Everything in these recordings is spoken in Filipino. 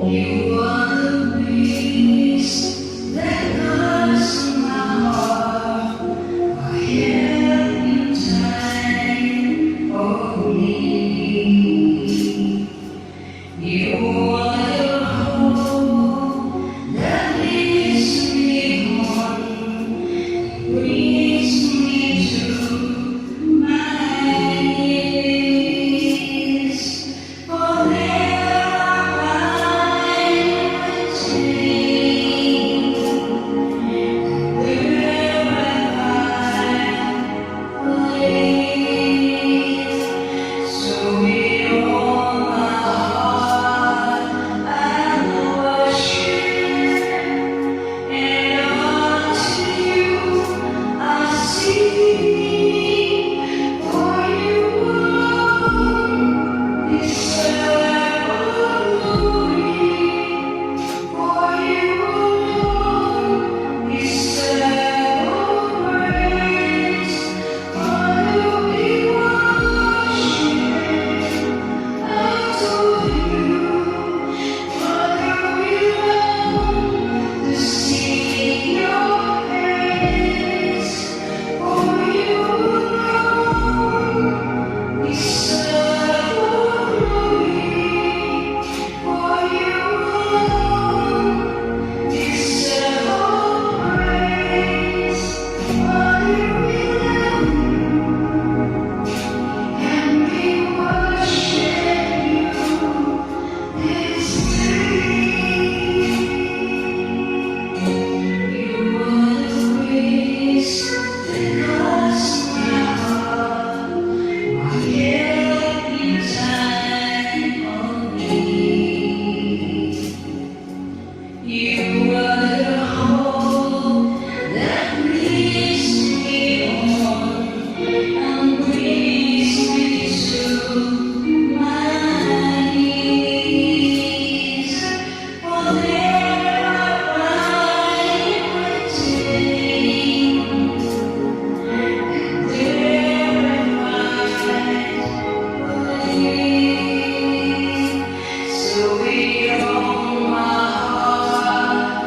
You are the peace that guards my heart. I help in time of need. You are the hope that leads me on, brings me to my knees. For there I sing, there I believe. So with all my heart I worship, and unto you I sing. For you alone deserve all glory. For you alone deserve all praise. Father, we worship, adore you. Father, we long to sing your praise. For you alone deserve all glory. For you alone deserve all praise. Father, we love you and we worship you this day. You are the grace that guards my heart, my help in time of need. You are the hope that leads me on and brings me to my knees. For there I find waiting, and there I believe. So with all my heart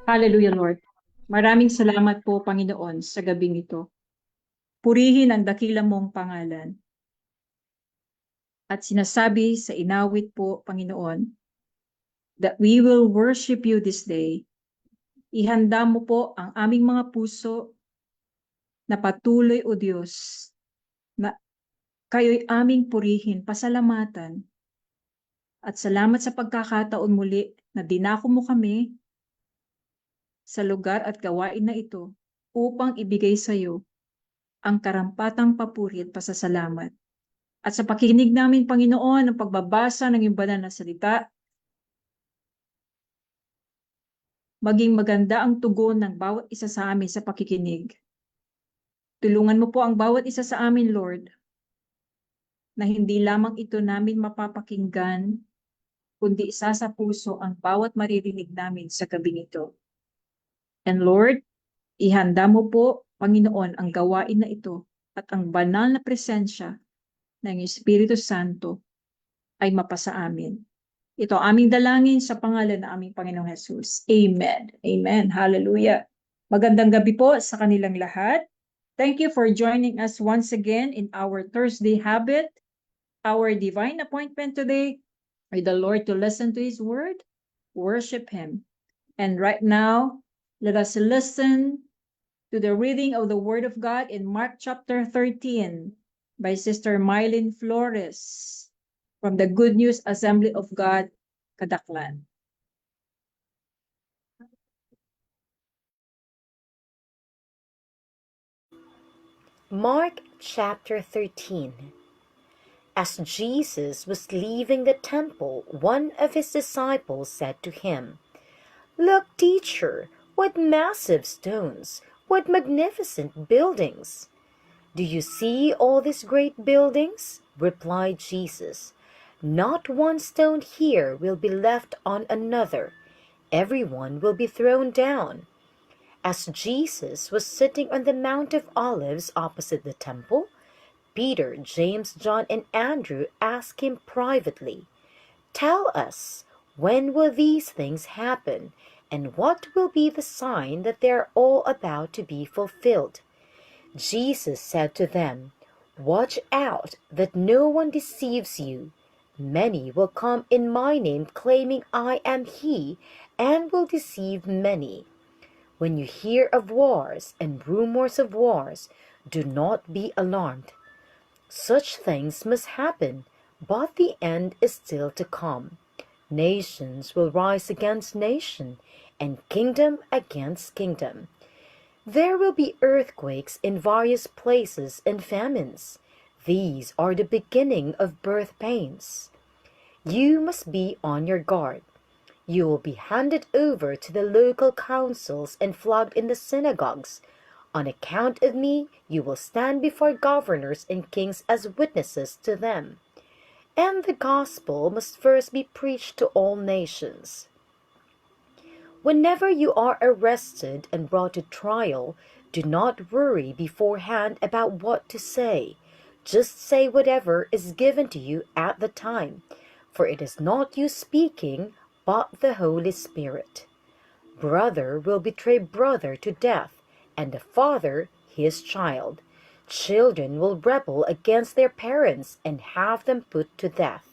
Hallelujah, Lord. Maraming salamat po, Panginoon, sa gabing ito. Purihin ang dakila mong pangalan. At sinasabi sa inawit po, Panginoon, that we will worship you this day. Ihanda mo po ang aming mga puso na patuloy, O Diyos, na kayo'y aming purihin, pasalamatan. At salamat sa pagkakataon muli na dinako mo kami sa lugar at gawain na ito upang ibigay sa iyo ang karampatang papuri at pasasalamat. At sa pakikinig namin, Panginoon, ang pagbabasa ng iyong banal na salita, maging maganda ang tugon ng bawat isa sa amin sa pakikinig. Tulungan mo po ang bawat isa sa amin, Lord, na hindi lamang ito namin mapapakinggan, kundi isa sa puso ang bawat maririnig namin sa gabing ito. And Lord, ihanda mo po, Panginoon, ang gawain na ito at ang banal na presensya ng Espiritu Santo ay mapasa amin. Ito aming dalangin sa pangalan ng aming Panginoong Jesus. Amen. Amen. Hallelujah. Magandang gabi po sa kanilang lahat. Thank you for joining us once again in our Thursday habit, our divine appointment today with the Lord to listen to His word, worship Him. And right now, let us listen to the reading of the Word of God in Mark chapter 13 by Sister Mylene Flores from the Good News Assembly of God, Kadaklan. Mark chapter 13. As Jesus was leaving the temple, one of his disciples said to him, "Look, teacher, what massive stones, what magnificent buildings!" "Do you see all these great buildings?" replied Jesus. "Not one stone here will be left on another. Everyone will be thrown down." As Jesus was sitting on the Mount of Olives opposite the temple, Peter, James, John, and Andrew asked him privately, "Tell us, when will these things happen, and what will be the sign that they are all about to be fulfilled?" Jesus said to them, "Watch out that no one deceives you. Many will come in my name claiming I am He, and will deceive many. When you hear of wars and rumors of wars, do not be alarmed. Such things must happen, but the end is still to come. Nations will rise against nation, and kingdom against kingdom. There will be earthquakes in various places and famines. These are the beginning of birth pains. You must be on your guard. You will be handed over to the local councils and flogged in the synagogues. On account of me, you will stand before governors and kings as witnesses to them. And the gospel must first be preached to all nations. Whenever you are arrested and brought to trial, do not worry beforehand about what to say. Just say whatever is given to you at the time, for it is not you speaking, but the Holy Spirit. Brother will betray brother to death, and the father his child. Children will rebel against their parents and have them put to death.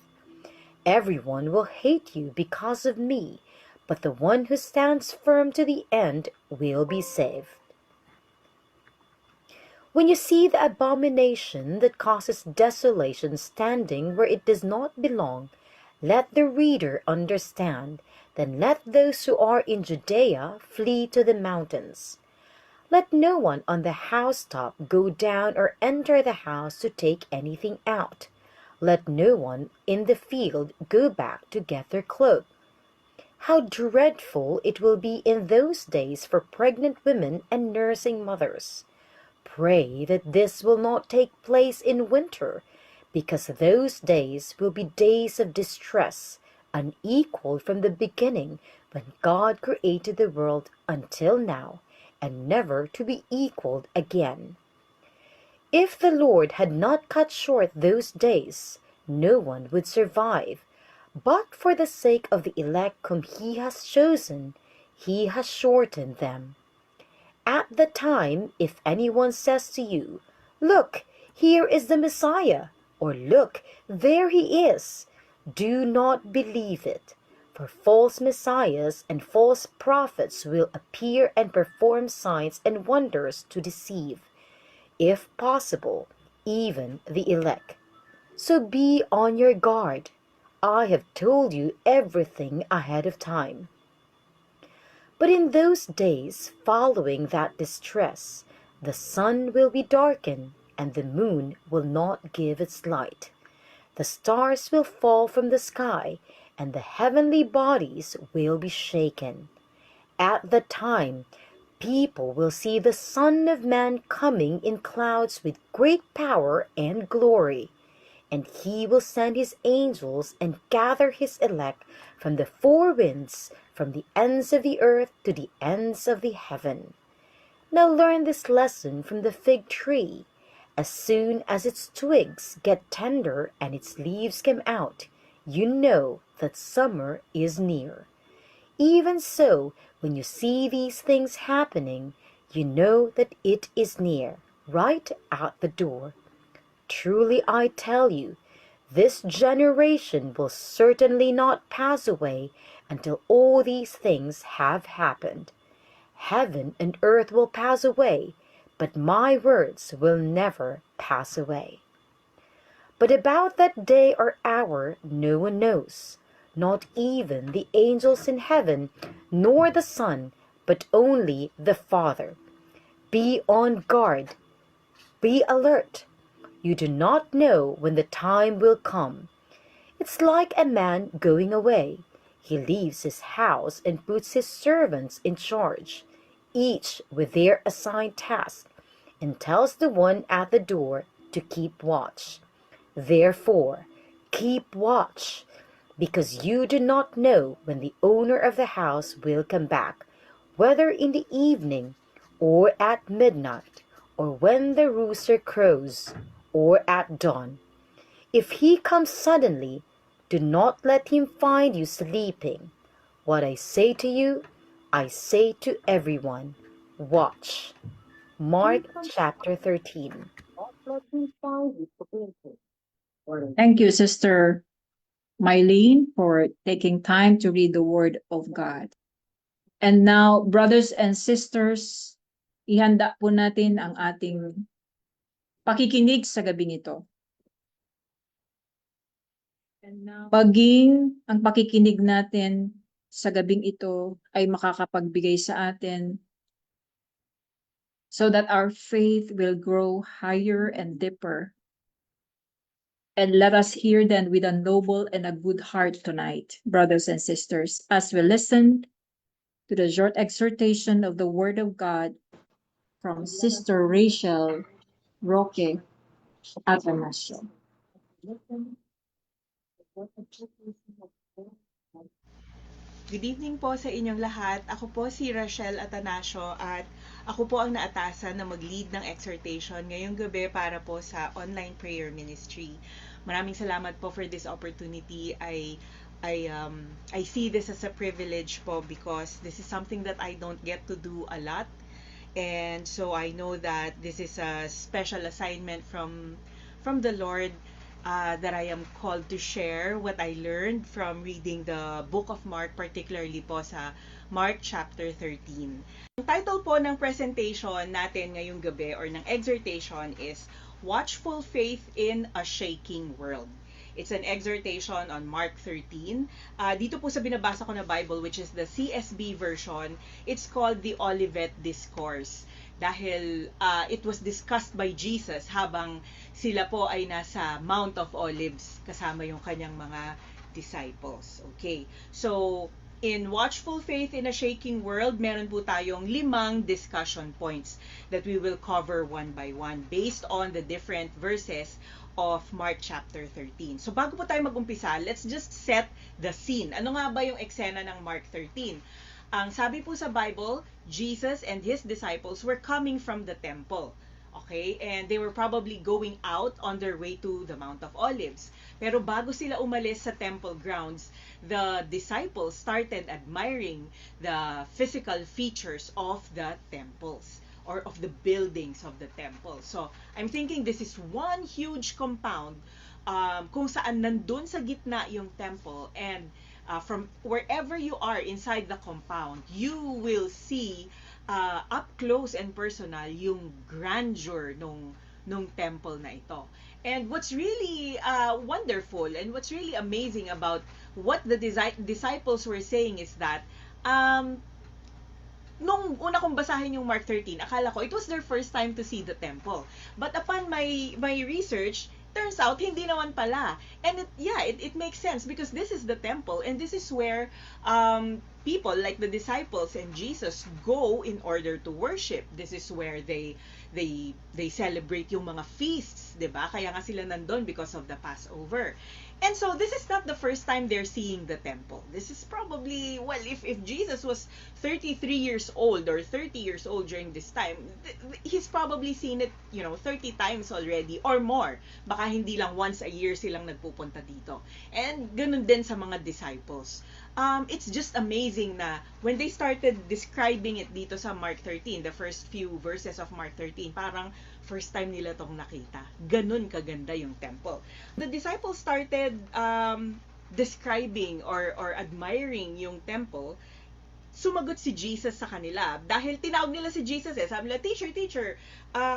Everyone will hate you because of me, but the one who stands firm to the end will be saved. When you see the abomination that causes desolation standing where it does not belong, let the reader understand. Then let those who are in Judea flee to the mountains. Let no one on the housetop go down or enter the house to take anything out. Let no one in the field go back to get their cloak. How dreadful it will be in those days for pregnant women and nursing mothers. Pray that this will not take place in winter, because those days will be days of distress, unequaled from the beginning when God created the world until now, and never to be equaled again. If the Lord had not cut short those days, no one would survive. But for the sake of the elect whom he has chosen, he has shortened them. At the time, if anyone says to you, "Look, here is the Messiah," or "Look, there he is," do not believe it. For false messiahs and false prophets will appear and perform signs and wonders to deceive, if possible, even the elect. So be on your guard. I have told you everything ahead of time. But in those days following that distress, the sun will be darkened, and the moon will not give its light. The stars will fall from the sky, and the heavenly bodies will be shaken. At the time, people will see the Son of Man coming in clouds with great power and glory. And he will send his angels and gather his elect from the four winds, from the ends of the earth to the ends of the heaven. Now learn this lesson from the fig tree. As soon as its twigs get tender and its leaves come out, you know that summer is near. Even so, when you see these things happening, you know that it is near, right out the door. Truly I tell you, this generation will certainly not pass away until all these things have happened. Heaven and earth will pass away, but my words will never pass away. But about that day or hour no one knows, not even the angels in heaven, nor the Son, but only the Father. Be on guard, be alert. You do not know when the time will come. It's like a man going away. He leaves his house and puts his servants in charge, each with their assigned task, and tells the one at the door to keep watch. Therefore, keep watch, because you do not know when the owner of the house will come back, whether in the evening, or at midnight, or when the rooster crows, or at dawn. If he comes suddenly, do not let him find you sleeping. What I say to you, I say to everyone, watch. Mark chapter 13. Thank you, Sister Mylene, for taking time to read the Word of God. And now, brothers and sisters, ihanda po natin ang ating pakikinig sa gabing ito. Maging ang pakikinig natin sa gabing ito ay makakapagbigay sa atin so that our faith will grow higher and deeper. And let us hear then with a noble and a good heart tonight, brothers and sisters, as we listen to the short exhortation of the Word of God from Sister Rachel Roque Atanasio. Good evening po sa inyong lahat. Ako po si Rachel Atanasio at ako po ang naatasan na mag-lead ng exhortation ngayong gabi para po sa online prayer ministry. Maraming salamat po for this opportunity. I see this as a privilege po because this is something that I don't get to do a lot. And so I know that this is a special assignment from the Lord, that I am called to share what I learned from reading the book of Mark, particularly po sa Mark chapter 13. Ang title po ng presentation natin ngayong gabi or ng exhortation is Watchful Faith in a Shaking World. It's an exhortation on Mark 13. Dito po sa binabasa ko na Bible, which is the CSB version, it's called the Olivet Discourse. Dahil it was discussed by Jesus habang sila po ay nasa Mount of Olives kasama yung kanyang mga disciples. Okay, so In Watchful Faith in a Shaking World, meron po tayong 5 discussion points that we will cover one by one based on the different verses of Mark chapter 13. So bago po tayo mag-umpisa, let's just set the scene. Ano nga ba yung eksena ng Mark 13? Ang sabi po sa Bible, Jesus and his disciples were coming from the temple. Okay? And they were probably going out on their way to the Mount of Olives. Pero bago sila umalis sa temple grounds, the disciples started admiring the physical features of the temples or of the buildings of the temple. So, I'm thinking this is one huge compound kung saan nandun sa gitna yung temple, and from wherever you are inside the compound, you will see up close and personal yung grandeur nung temple na ito. And what's really wonderful and what's really amazing about what the disciples were saying is that nung una kong basahin yung Mark 13, akala ko it was their first time to see the temple. But upon my research, turns out hindi naman pala. And it makes sense because this is the temple and this is where people like the disciples and Jesus go in order to worship. This is where they celebrate yung mga feasts, 'di ba? Kaya nga sila nandun because of the Passover. And so this is not the first time they're seeing the temple. This is probably, well, if Jesus was 33 years old or 30 years old during this time, he's probably seen it, 30 times already or more. Baka hindi lang once a year silang nagpupunta dito. And ganun din sa mga disciples. It's just amazing na when they started describing it dito sa Mark 13, the first few verses of Mark 13, parang first time nila tong nakita. Ganun kaganda yung temple. The disciples started describing or admiring yung temple. Sumagot si Jesus sa kanila. Dahil tinawag nila si Jesus sabi nila, Teacher,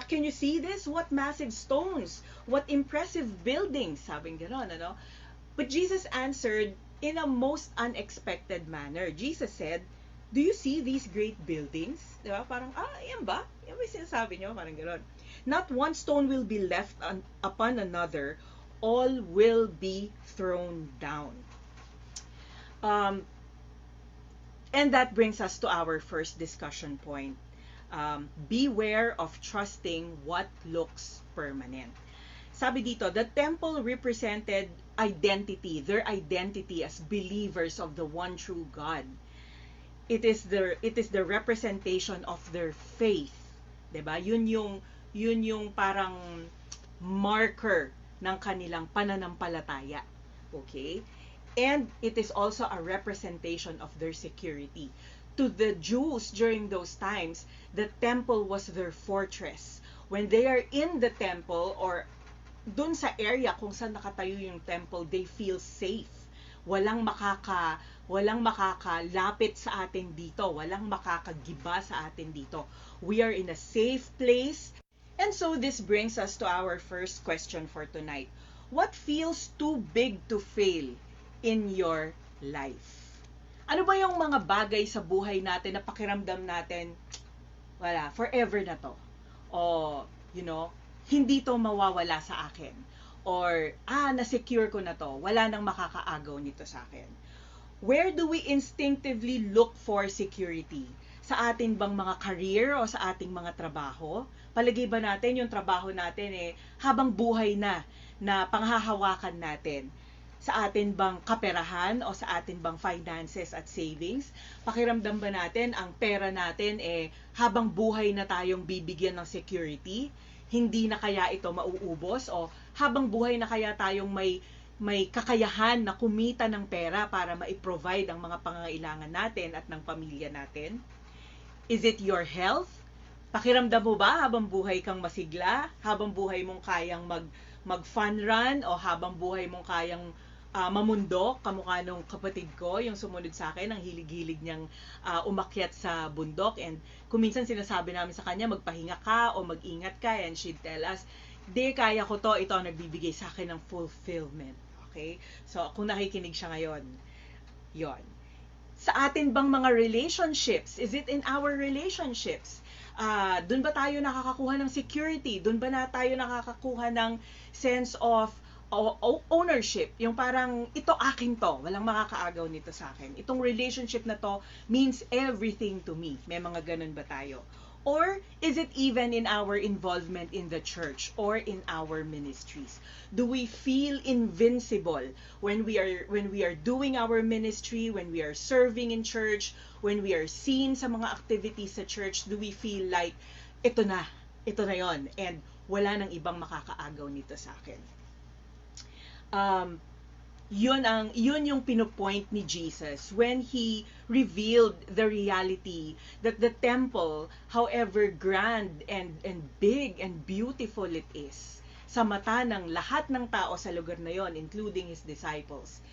can you see this? What massive stones! What impressive buildings! Sabing gano'n, ano? But Jesus answered in a most unexpected manner. Jesus said, do you see these great buildings? Diba? Parang, yan ba? Yan ba yung sinasabi nyo? Parang gano'n. Not one stone will be left upon another. All will be thrown down. And that brings us to our first discussion point. Beware of trusting what looks permanent. Sabi dito, the temple represented identity, their identity as believers of the one true God. It is the representation of their faith. 'Di ba? Yun yung parang marker ng kanilang pananampalataya. Okay? And it is also a representation of their security. To the Jews during those times, the temple was their fortress. When they are in the temple or dun sa area kung saan nakatayo yung temple, they feel safe. Walang makakalapit sa atin dito. Walang makakagiba sa atin dito. We are in a safe place. And so this brings us to our first question for tonight. What feels too big to fail in your life? Ano ba yung mga bagay sa buhay natin na pakiramdam natin, wala, forever na to? O, hindi to mawawala sa akin. Or, na-secure ko na to. Wala nang makakaagaw nito sa akin. Where do we instinctively look for security? Sa atin bang mga career o sa ating mga trabaho? Palagay ba natin yung trabaho natin habang buhay na panghahawakan natin? Sa atin bang kaperahan o sa atin bang finances at savings? Pakiramdam ba natin ang pera natin habang buhay na tayong bibigyan ng security? Hindi na kaya ito mauubos o habang buhay na kaya tayong may kakayahan na kumita ng pera para ma-provide ang mga pangangailangan natin at ng pamilya natin? Is it your health? Pakiramdam mo ba habang buhay kang masigla? Habang buhay mong kayang mag-fun run? O habang buhay mong kayang mamundok? Kamukha nung kapatid ko, yung sumunod sa akin, ang hilig-hilig niyang umakyat sa bundok. And kung minsan sinasabi namin sa kanya, magpahinga ka o mag-ingat ka. And she'd tell us, di, kaya ko to. Ito ang nagbibigay sa akin ng fulfillment. Okay? So, kung nakikinig siya ngayon, yon. Sa atin bang mga relationships? Is it in our relationships? Doon ba tayo nakakakuha ng security? Doon ba tayo nakakakuha ng sense of ownership, yung parang ito akin to, walang makakaagaw nito sa akin. Itong relationship na to means everything to me. May mga ganun ba tayo? Or is it even in our involvement in the church or in our ministries? Do we feel invincible when we are doing our ministry, when we are serving in church, when we are seen sa mga activities sa church? Do we feel like ito na yon, and wala nang ibang makakaagaw nito sa akin? Yun yung pinupoint ni Jesus when he revealed the reality that the temple, however grand and big and beautiful it is, sa mata ng lahat ng tao sa lugar na yon, including his disciples,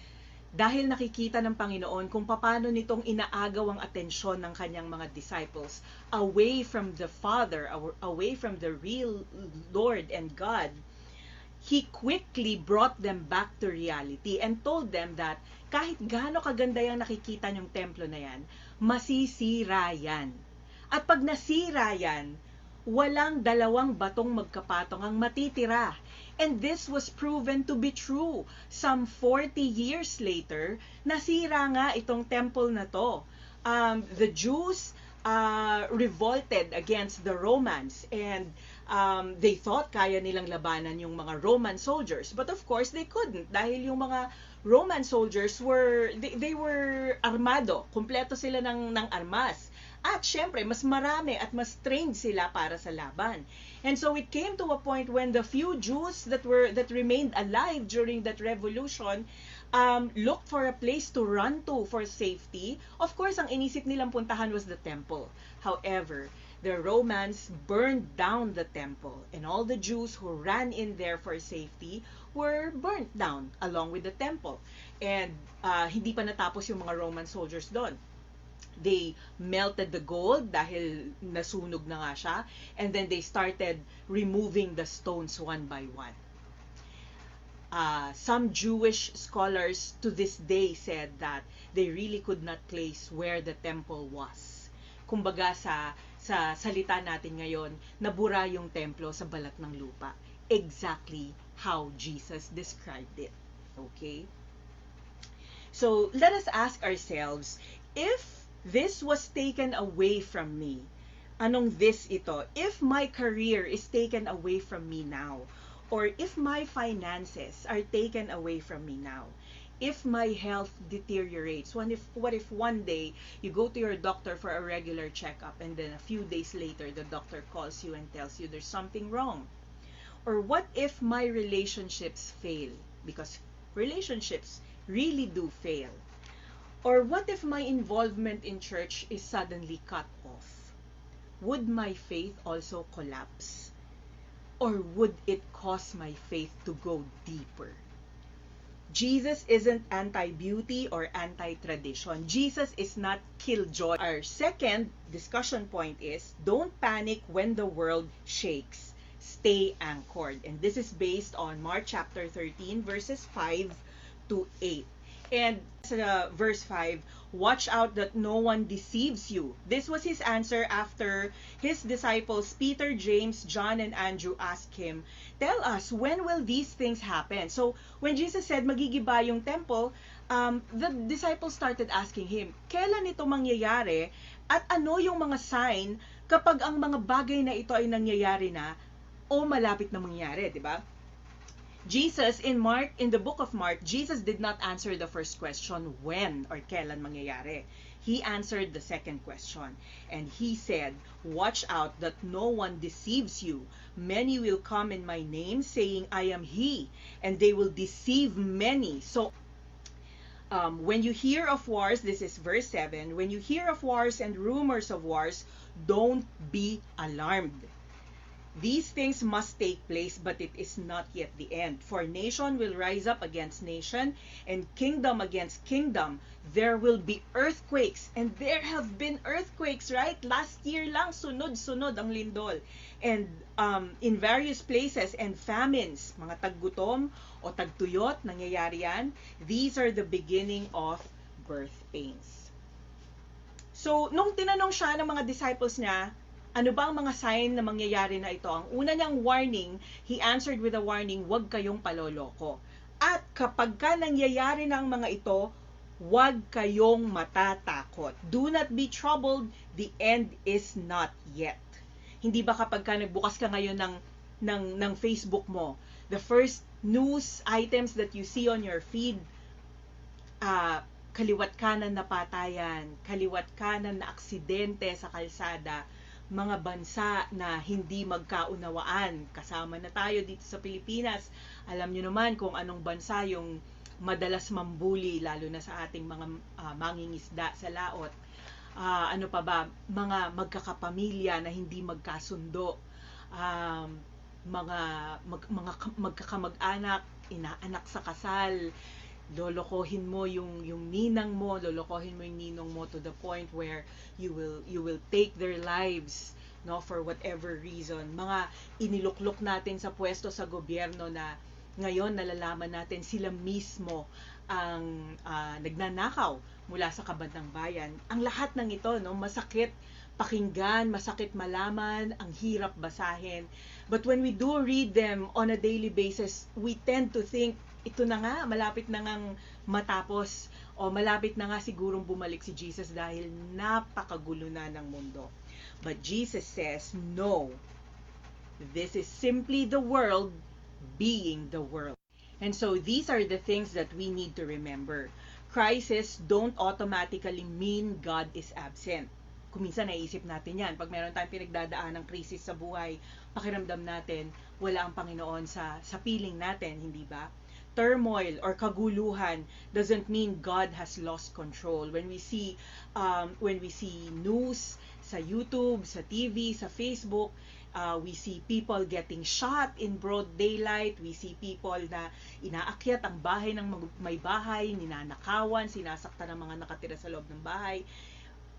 dahil nakikita ng Panginoon kung paano nitong inaagaw ang atensyon ng kanyang mga disciples away from the Father, away from the real Lord and God, he quickly brought them back to reality and told them that kahit gaano kaganda yung nakikita niyong templo na yan, masisira yan. At pag nasira yan, walang dalawang batong magkapatong ang matitira. And this was proven to be true. Some 40 years later, nasira nga itong temple na to. The Jews revolted against the Romans, and they thought kaya nilang labanan yung mga Roman soldiers, but of course they couldn't dahil yung mga Roman soldiers they were armado, kumpleto sila ng armas, at syempre mas marami at mas trained sila para sa laban. And so it came to a point when the few Jews that remained alive during that revolution looked for a place to run to for safety. Of course, ang inisip nilang puntahan was the temple. However, the Romans burned down the temple, and all the Jews who ran in there for safety were burnt down along with the temple. And hindi pa natapos yung mga Roman soldiers doon. They melted the gold dahil nasunog na nga siya, and then they started removing the stones one by one. Some Jewish scholars to this day said that they really could not place where the temple was. Kumbaga sa salita natin ngayon, nabura yung templo sa balat ng lupa. Exactly how Jesus described it. Okay? So, let us ask ourselves, if this was taken away from me, anong this ito? If my career is taken away from me now, or if my finances are taken away from me now, if my health deteriorates, what if one day you go to your doctor for a regular checkup, and then a few days later the doctor calls you and tells you there's something wrong? Or what if my relationships fail? Because relationships really do fail. Or what if my involvement in church is suddenly cut off? Would my faith also collapse? Or would it cause my faith to go deeper? Jesus isn't anti-beauty or anti-tradition. Jesus is not killjoy. Our second discussion point is, don't panic when the world shakes. Stay anchored. And this is based on Mark chapter 13, verses 5 to 8. And verse 5, watch out that no one deceives you. This was his answer after his disciples Peter, James, John, and Andrew asked him, tell us, when will these things happen? So when Jesus said magigiba yung temple, the disciples started asking him, kailan ito mangyayari at ano yung mga sign kapag ang mga bagay na ito ay nangyayari na o malapit na mangyayari, di ba? Jesus, in the book of Mark, Jesus did not answer the first question, when or kailan mangyayari. He answered the second question. And he said, watch out that no one deceives you. Many will come in my name, saying, I am he. And they will deceive many. So, when you hear of wars, this is verse 7, when you hear of wars and rumors of wars, don't be alarmed. These things must take place, but it is not yet the end. For nation will rise up against nation, and kingdom against kingdom. There will be earthquakes, and there have been earthquakes, right? Last year lang, sunod-sunod ang lindol. And in various places, and famines, mga taggutom o tagtuyot, nangyayari yan. These are the beginning of birth pains. So, nung tinanong siya ng mga disciples niya, Ano ba ang mga sign na mangyayari na ito? Ang una niyang warning, he answered with a warning, huwag kayong paloloko. At kapag ka nangyayari ng mga ito, huwag kayong matatakot. Do not be troubled, the end is not yet. Hindi ba kapag ka nagbukas ka ngayon ng Facebook mo, the first news items that you see on your feed, kaliwat kanan na patayan, kaliwat kanan na aksidente sa kalsada, mga bansa na hindi magkaunawaan. Kasama na tayo dito sa Pilipinas. Alam nyo naman kung anong bansa yung madalas mambuli, lalo na sa ating mga mangingisda sa laot. Ano pa ba? Mga magkakapamilya na hindi magkasundo. Mga magkakamag-anak, inaanak sa kasal, lolokohin mo yung ninang mo, lolokohin mo yung ninong mo to the point where you will take their lives, no, for whatever reason. Mga iniluklok natin sa pwesto sa gobyerno na ngayon nalalaman natin sila mismo ang nagnanakaw mula sa kabandang bayan. Ang lahat ng ito, no, masakit pakinggan, masakit malaman, ang hirap basahin. But when we do read them on a daily basis, we tend to think, ito na nga, malapit na ngang matapos, o malapit na nga sigurong bumalik si Jesus dahil napakagulo na ng mundo. But Jesus says, no, this is simply the world being the world. And so these are the things that we need to remember. Crises don't automatically mean God is absent. Kung minsan naisip natin yan, pag meron tayong pinagdadaan ng krisis sa buhay, pakiramdam natin, wala ang Panginoon sa piling natin, hindi ba? Turmoil or kaguluhan doesn't mean God has lost control. When we see news sa YouTube, sa TV, sa Facebook, we see people getting shot in broad daylight. We see people na inaakyat ang bahay ng may bahay, ninanakawan, sinasaktan ng mga nakatira sa loob ng bahay.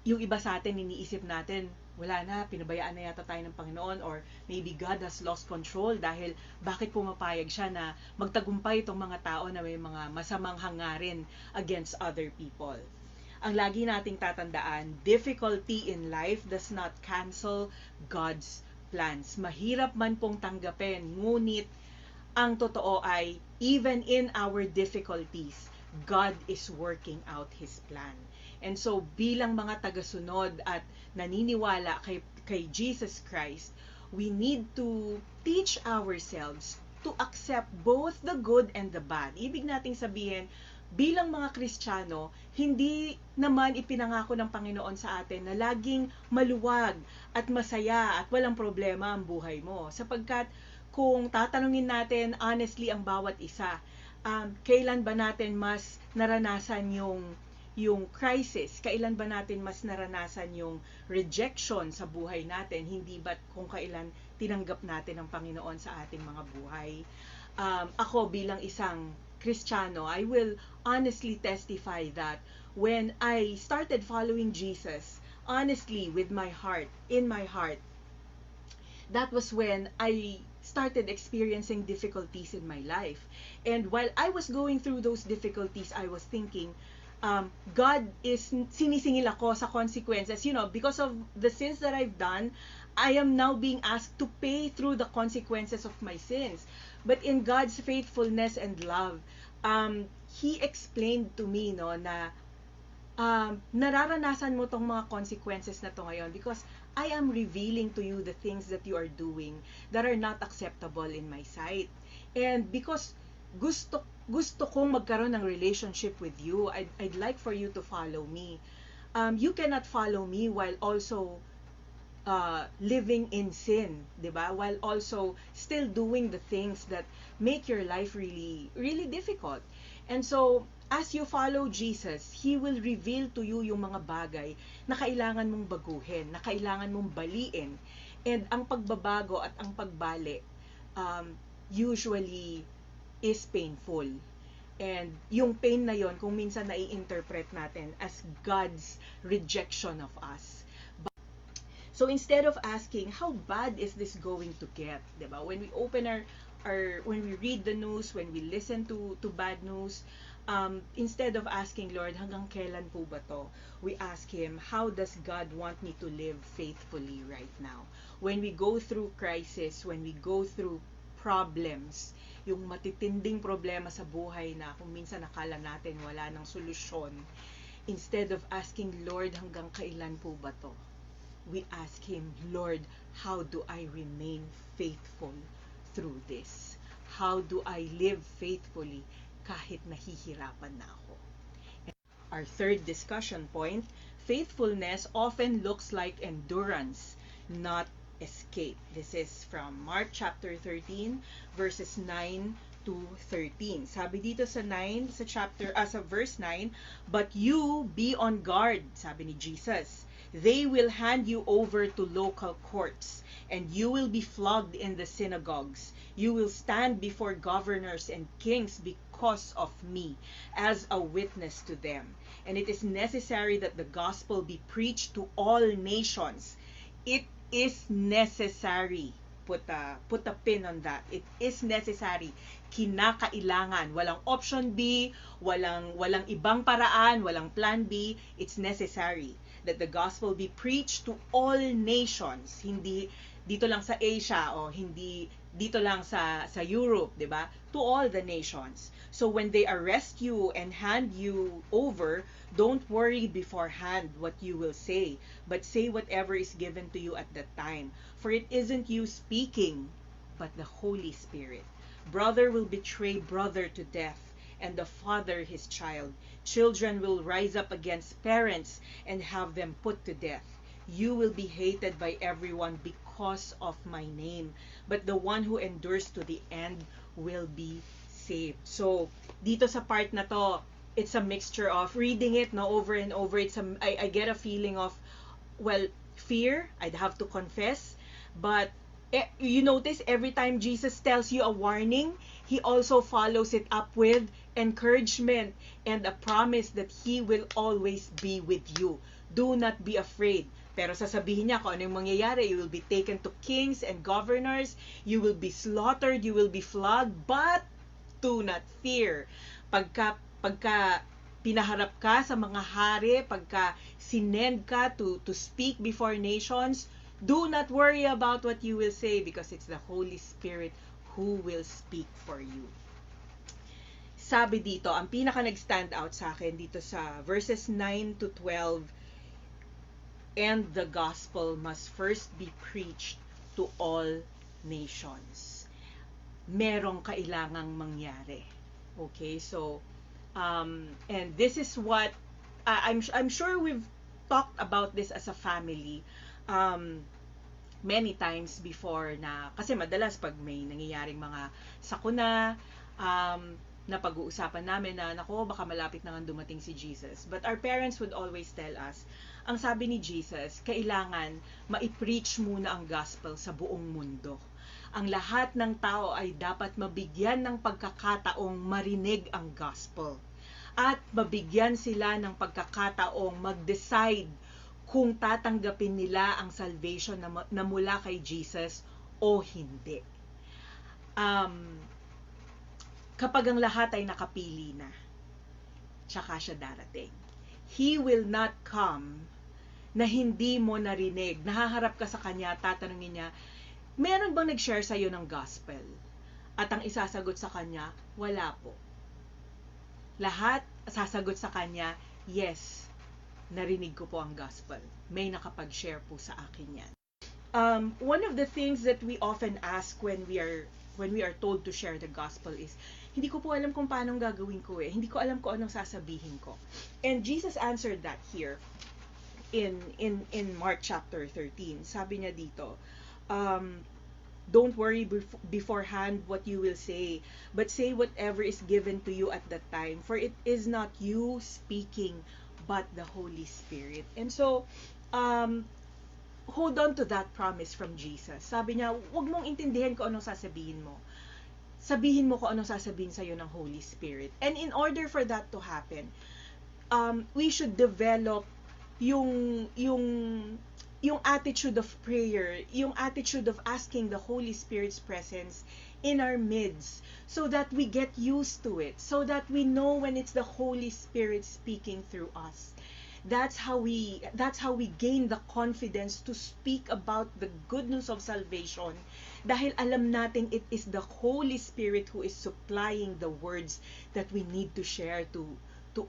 Yung iba sa atin, iniisip natin, wala na, pinabayaan na yata tayo ng Panginoon, or maybe God has lost control dahil bakit pumapayag siya na magtagumpay itong mga tao na may mga masamang hangarin against other people. Ang lagi nating tatandaan, difficulty in life does not cancel God's plans. Mahirap man pong tanggapin, ngunit ang totoo ay, even in our difficulties, God is working out His plan. And so, bilang mga tagasunod at naniniwala kay Jesus Christ, we need to teach ourselves to accept both the good and the bad. Ibig nating sabihin, bilang mga Kristiyano, hindi naman ipinangako ng Panginoon sa atin na laging maluwag at masaya at walang problema ang buhay mo. Sapagkat kung tatanungin natin honestly ang bawat isa, kailan ba natin mas naranasan yung crisis? Kailan ba natin mas naranasan yung rejection sa buhay natin? Hindi ba't kung kailan tinanggap natin ang Panginoon sa ating mga buhay? Ako bilang isang Kristiyano, I will honestly testify that when I started following Jesus, honestly, with my heart, in my heart, that was when I started experiencing difficulties in my life. And while I was going through those difficulties, I was thinking, God is sinisingil ako sa consequences. You know, because of the sins that I've done, I am now being asked to pay through the consequences of my sins. But in God's faithfulness and love, He explained to me, no, na nararanasan mo tong mga consequences na to ngayon because I am revealing to you the things that you are doing that are not acceptable in my sight. And because gusto kong magkaroon ng relationship with you, I'd like for you to follow me. You cannot follow me while also living in sin, diba? While also still doing the things that make your life really, really difficult. And so, as you follow Jesus, He will reveal to you yung mga bagay na kailangan mong baguhin, na kailangan mong baliin. And ang pagbabago at ang pagbali, usually is painful. And yung pain na yon, kung minsan nai-interpret natin as God's rejection of us. So instead of asking, how bad is this going to get? Diba? When we open when we read the news, when we listen to bad news, instead of asking, Lord, hanggang kailan po ba to? We ask Him, how does God want me to live faithfully right now? When we go through crisis, when we go through problems, yung matitinding problema sa buhay na kung minsan nakala natin wala ng solusyon, instead of asking, Lord, hanggang kailan po ba to? We ask Him, Lord, how do I remain faithful through this? How do I live faithfully kahit nahihirapan na ako? Our third discussion point, faithfulness often looks like endurance, not escape. This is from Mark chapter 13 verses 9 to 13. Sabi dito sa sa verse 9, but you be on guard, sabi ni Jesus. They will hand you over to local courts, and you will be flogged in the synagogues. You will stand before governors and kings because of me, as a witness to them. And it is necessary that the gospel be preached to all nations. It is necessary. Put a pin on that. It is necessary. Kinakailangan. Walang option B, walang ibang paraan, walang plan B. It's necessary that the gospel be preached to all nations. Hindi dito lang sa Asia o hindi dito lang sa Europe, 'di ba? To all the nations. So when they arrest you and hand you over, don't worry beforehand what you will say, but say whatever is given to you at that time. For it isn't you speaking, but the Holy Spirit. Brother will betray brother to death, and the father his child. Children will rise up against parents and have them put to death. You will be hated by everyone because of my name, but the one who endures to the end will be saved. So, dito sa part na to, it's a mixture of reading it over and over. I get a feeling of, well, fear, I'd have to confess, but you notice every time Jesus tells you a warning, He also follows it up with encouragement and a promise that He will always be with you. Do not be afraid. Pero sasabihin niya kung ano yung mangyayari. You will be taken to kings and governors. You will be slaughtered. You will be flogged. But do not fear. Pagka pinaharap ka sa mga hari, pagka sinend ka to speak before nations, do not worry about what you will say because it's the Holy Spirit who will speak for you. Sabi dito, ang pinaka nag-stand out sa akin dito sa verses 9 to 12, and the gospel must first be preached to all nations. Merong kailangang mangyari. Okay, so and this is what I'm sure we've talked about this as a family many times before, na kasi madalas pag may nangyayaring mga sakuna, na pag-uusapan namin na nako baka malapit na nga dumating si Jesus. But our parents would always tell us, ang sabi ni Jesus, kailangan ma-preach muna ang gospel sa buong mundo. Ang lahat ng tao ay dapat mabigyan ng pagkakataong marinig ang gospel. At mabigyan sila ng pagkakataong mag-decide kung tatanggapin nila ang salvation na mula kay Jesus o hindi. Kapag ang lahat ay nakapili na, tsaka siya darating. He will not come na hindi mo narinig. Nahaharap ka sa Kanya, tatanungin niya, meron bang nag-share sa'yo ng gospel? At ang isasagot sa Kanya, wala po. Lahat sasagot sa Kanya, yes, narinig ko po ang gospel. May nakapag-share po sa akin yan. One of the things that we often ask when we are told to share the gospel is, hindi ko po alam kung paano gagawin ko eh. Hindi ko alam kung anong sasabihin ko. And Jesus answered that here in Mark chapter 13. Sabi niya dito, don't worry beforehand what you will say, but say whatever is given to you at that time, for it is not you speaking, but the Holy Spirit. And so, hold on to that promise from Jesus. Sabi niya, huwag mong intindihin kung anong sasabihin mo. Sabihin mo kung anong sasabihin sa'yo ng Holy Spirit. And in order for that to happen, we should develop yung yung attitude of prayer, yung attitude of asking the Holy Spirit's presence in our midst, so that we get used to it, so that we know when it's the Holy Spirit speaking through us. That's how we gain the confidence to speak about the good news of salvation, dahil alam natin it is the Holy Spirit who is supplying the words that we need to share to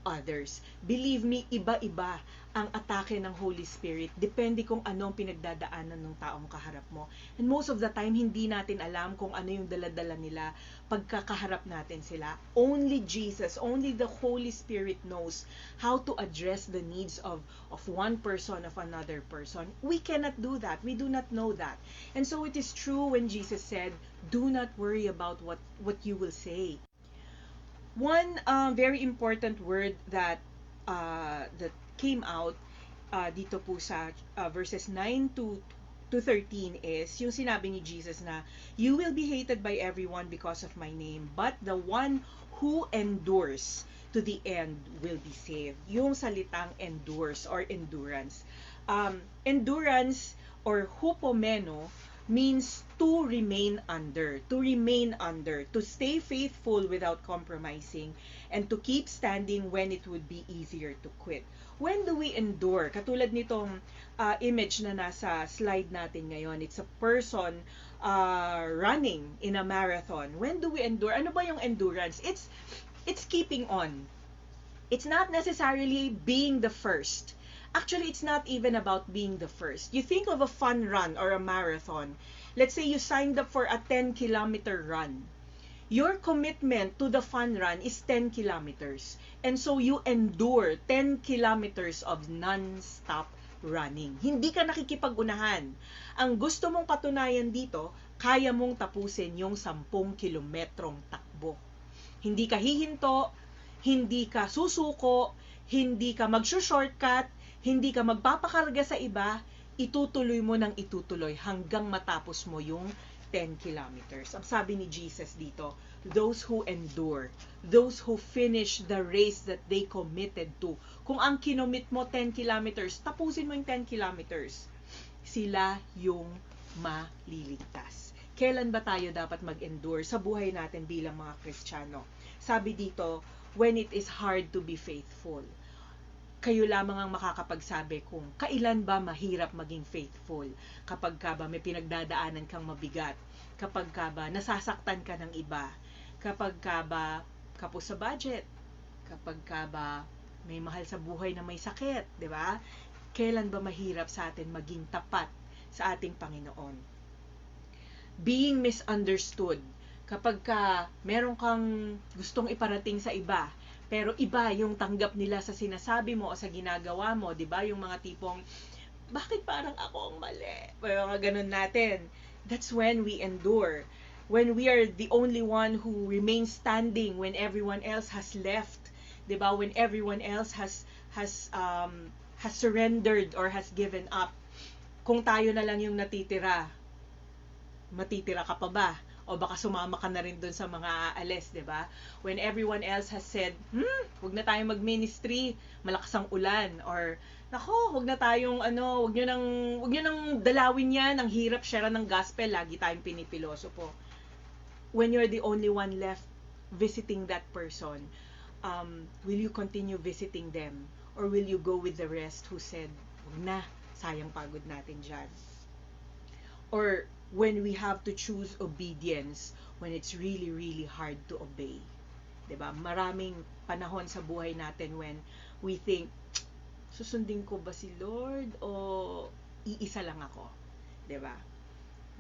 others. Believe me, iba-iba ang atake ng Holy Spirit, depende kung anong pinagdadaanan ng taong kaharap mo. And most of the time, hindi natin alam kung ano yung dala-dala nila pagkakaharap natin sila. Only Jesus, only the Holy Spirit knows how to address the needs of one person, of another person. We cannot do that. We do not know that. And so it is true when Jesus said, do not worry about what you will say. One very important word that came out dito po sa verses 9 to 13 is yung sinabi ni Jesus na, you will be hated by everyone because of my name, but the one who endures to the end will be saved. Yung salitang endures or endurance. Endurance or hupomeno means to remain under, to stay faithful without compromising, and to keep standing when it would be easier to quit. When do we endure? Katulad nitong image na nasa slide natin ngayon, it's a person running in a marathon. When do we endure? Ano ba yung endurance? It's keeping on. It's not necessarily being the first. Actually, it's not even about being the first. You think of a fun run or a marathon. Let's say you signed up for a 10-kilometer run. Your commitment to the fun run is 10 kilometers. And so you endure 10 kilometers of non-stop running. Hindi ka nakikipag-unahan. Ang gusto mong patunayan dito, kaya mong tapusin yung 10 kilometrong takbo. Hindi ka hihinto, hindi ka susuko, hindi ka mag-shortcut, hindi ka magpapakarga sa iba, itutuloy mo ng itutuloy hanggang matapos mo yung 10 kilometers. Ang sabi ni Jesus dito, those who endure, those who finish the race that they committed to. Kung ang kinomit mo 10 kilometers, tapusin mo yung 10 kilometers. Sila yung maliligtas. Kailan ba tayo dapat mag-endure sa buhay natin bilang mga Kristiyano? Sabi dito, when it is hard to be faithful. Kayo lamang ang makakapagsabi kung kailan ba mahirap maging faithful. Kapag ka ba may pinagdadaanan kang mabigat, kapag ka ba nasasaktan ka ng iba, kapag ka ba kapos sa budget, kapag ka ba may mahal sa buhay na may sakit, di ba? Kailan ba mahirap sa atin maging tapat sa ating Panginoon? Being misunderstood. Kapag ka meron kang gustong iparating sa iba, pero iba yung tanggap nila sa sinasabi mo o sa ginagawa mo, di ba? Yung mga tipong, bakit parang ako ang mali? Mga ganun natin. That's when we endure. When we are the only one who remains standing when everyone else has left. Di ba? When everyone else has surrendered or has given up. Kung tayo na lang yung natitira, matitira ka pa ba? O baka sumama ka na rin dun sa mga aalis, di ba? When everyone else has said, wag na tayong mag-ministry, malakas ang ulan, or nako, wag na tayong wag nyo nang dalawin yan, ang hirap share ng gospel, lagi tayong pinipiloso po. When you're the only one left visiting that person, will you continue visiting them? Or will you go with the rest who said, wag na, sayang pagod natin dyan? Or when we have to choose obedience when it's really, really hard to obey. Diba? Maraming panahon sa buhay natin when we think, susundin ko ba si Lord o iisa lang ako? Diba?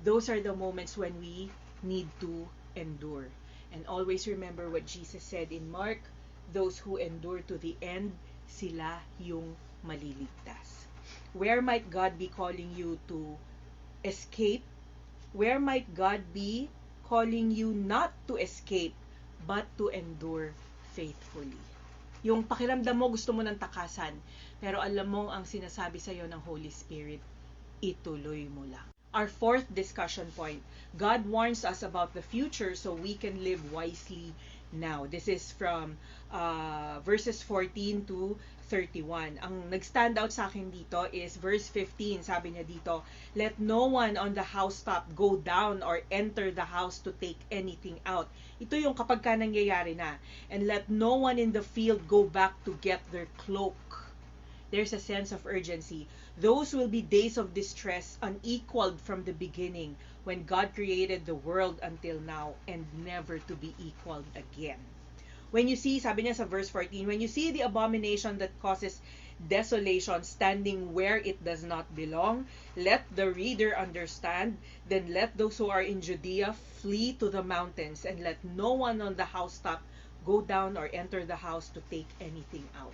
Those are the moments when we need to endure. And always remember what Jesus said in Mark, those who endure to the end, sila yung maliligtas. Where might God be calling you to escape? Where might God be calling you not to escape, but to endure faithfully? Yung pakiramdam mo, gusto mo ng takasan, pero alam mo ang sinasabi sa'yo ng Holy Spirit, ituloy mo lang. Our fourth discussion point, God warns us about the future so we can live wisely now. This is from verses 14 to 31. Ang nag-stand out sa akin dito is verse 15. Sabi niya dito, "Let no one on the housetop go down or enter the house to take anything out." Ito yung kapag ka nangyayari na. "And let no one in the field go back to get their cloak." There's a sense of urgency. Those will be days of distress unequaled from the beginning, when God created the world until now, and never to be equaled again. When you see, sabi niya sa verse 14, "When you see the abomination that causes desolation standing where it does not belong, let the reader understand. Then let those who are in Judea flee to the mountains, and let no one on the housetop go down or enter the house to take anything out."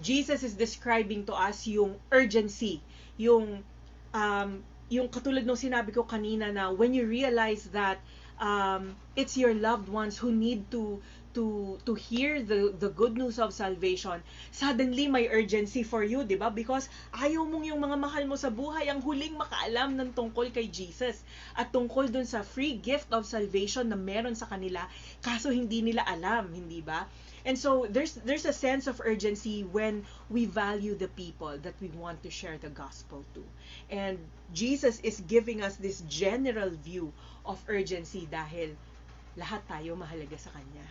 Jesus is describing to us yung urgency, yung katulad ng sinabi ko kanina na when you realize that it's your loved ones who need to hear the good news of salvation, suddenly may urgency for you, di ba? Because ayaw mong yung mga mahal mo sa buhay ang huling makaalam ng tungkol kay Jesus at tungkol dun sa free gift of salvation na meron sa kanila, kaso hindi nila alam, hindi ba? And so there's a sense of urgency when we value the people that we want to share the gospel to. And Jesus is giving us this general view of urgency dahil lahat tayo mahalaga sa Kanya.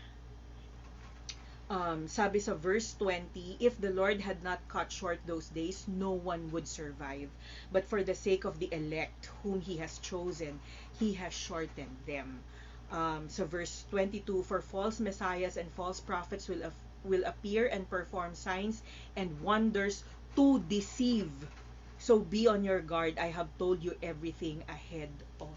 Sabi sa verse 20, "If the Lord had not cut short those days, no one would survive. But for the sake of the elect whom He has chosen, He has shortened them." So verse 22, "For false messiahs and false prophets will appear and perform signs and wonders to deceive. So be on your guard. I have told you everything ahead of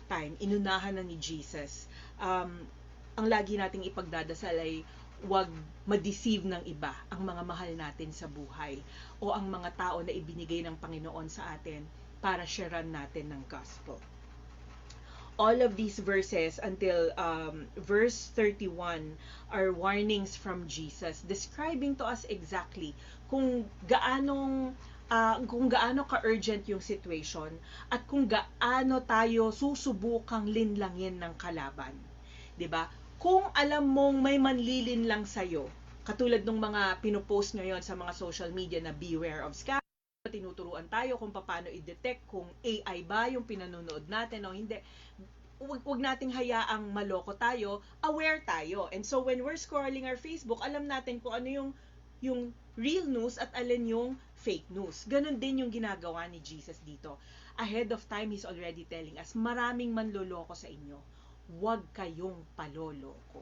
time." Inunahan na ni Jesus. Ang lagi nating ipagdadasal ay wag ma-deceive ng iba ang mga mahal natin sa buhay o ang mga tao na ibinigay ng Panginoon sa atin para sharean natin ng gospel. All of these verses until verse 31 are warnings from Jesus describing to us exactly kung gaano ka-urgent yung situation at kung gaano tayo susubukang linlangin ng kalaban. 'Di ba? Kung alam mong may manlilinlang sa'yo, katulad ng mga pinopost ngayon sa mga social media na beware of scam, tinuturuan tayo kung paano i-detect kung AI ba yung pinanonood natin o hindi. Huwag nating hayaang maloko tayo, aware tayo. And so when we're scrolling our Facebook, alam natin kung ano yung real news at alin yung fake news. Ganon din yung ginagawa ni Jesus dito. Ahead of time, He's already telling us, maraming manloloko sa inyo. Huwag kayong paloloko.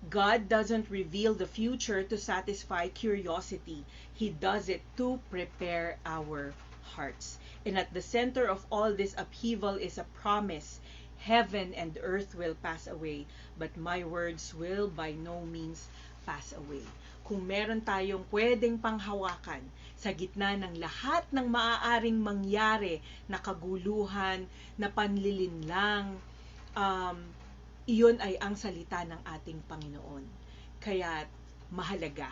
God doesn't reveal the future to satisfy curiosity. He does it to prepare our hearts. And at the center of all this upheaval is a promise. Heaven and earth will pass away, but my words will by no means pass away. Kung meron tayong pwedeng panghawakan sa gitna ng lahat ng maaaring mangyari na kaguluhan, na panlilinlang, iyon ay ang salita ng ating Panginoon. Kaya mahalaga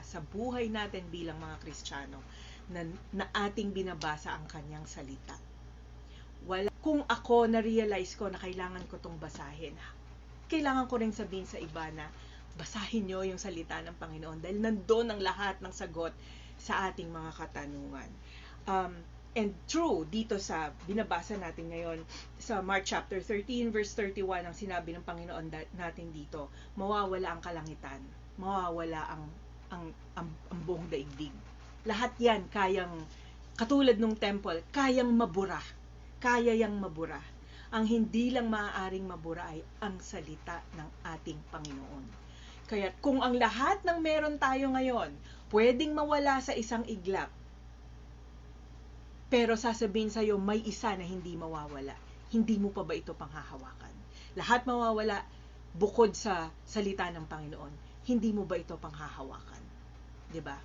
sa buhay natin bilang mga Kristiyano na ating binabasa ang Kanyang salita. Kung ako na-realize ko na kailangan ko tong basahin, kailangan ko rin sabihin sa iba na basahin nyo yung salita ng Panginoon dahil nandoon ang lahat ng sagot sa ating mga katanungan. And true, dito sa binabasa natin ngayon, sa Mark chapter 13, verse 31, ang sinabi ng Panginoon natin dito, mawawala ang kalangitan, mawawala ang buong daigdig. Lahat yan katulad ng temple, kayang mabura. Kaya yang mabura. Ang hindi lang maaaring mabura ay ang salita ng ating Panginoon. Kaya kung ang lahat ng meron tayo ngayon, pwedeng mawala sa isang iglap, pero sasabihin sa'yo, may isa na hindi mawawala. Hindi mo pa ba ito panghahawakan? Lahat mawawala bukod sa salita ng Panginoon. Hindi mo ba ito panghahawakan? 'Di ba?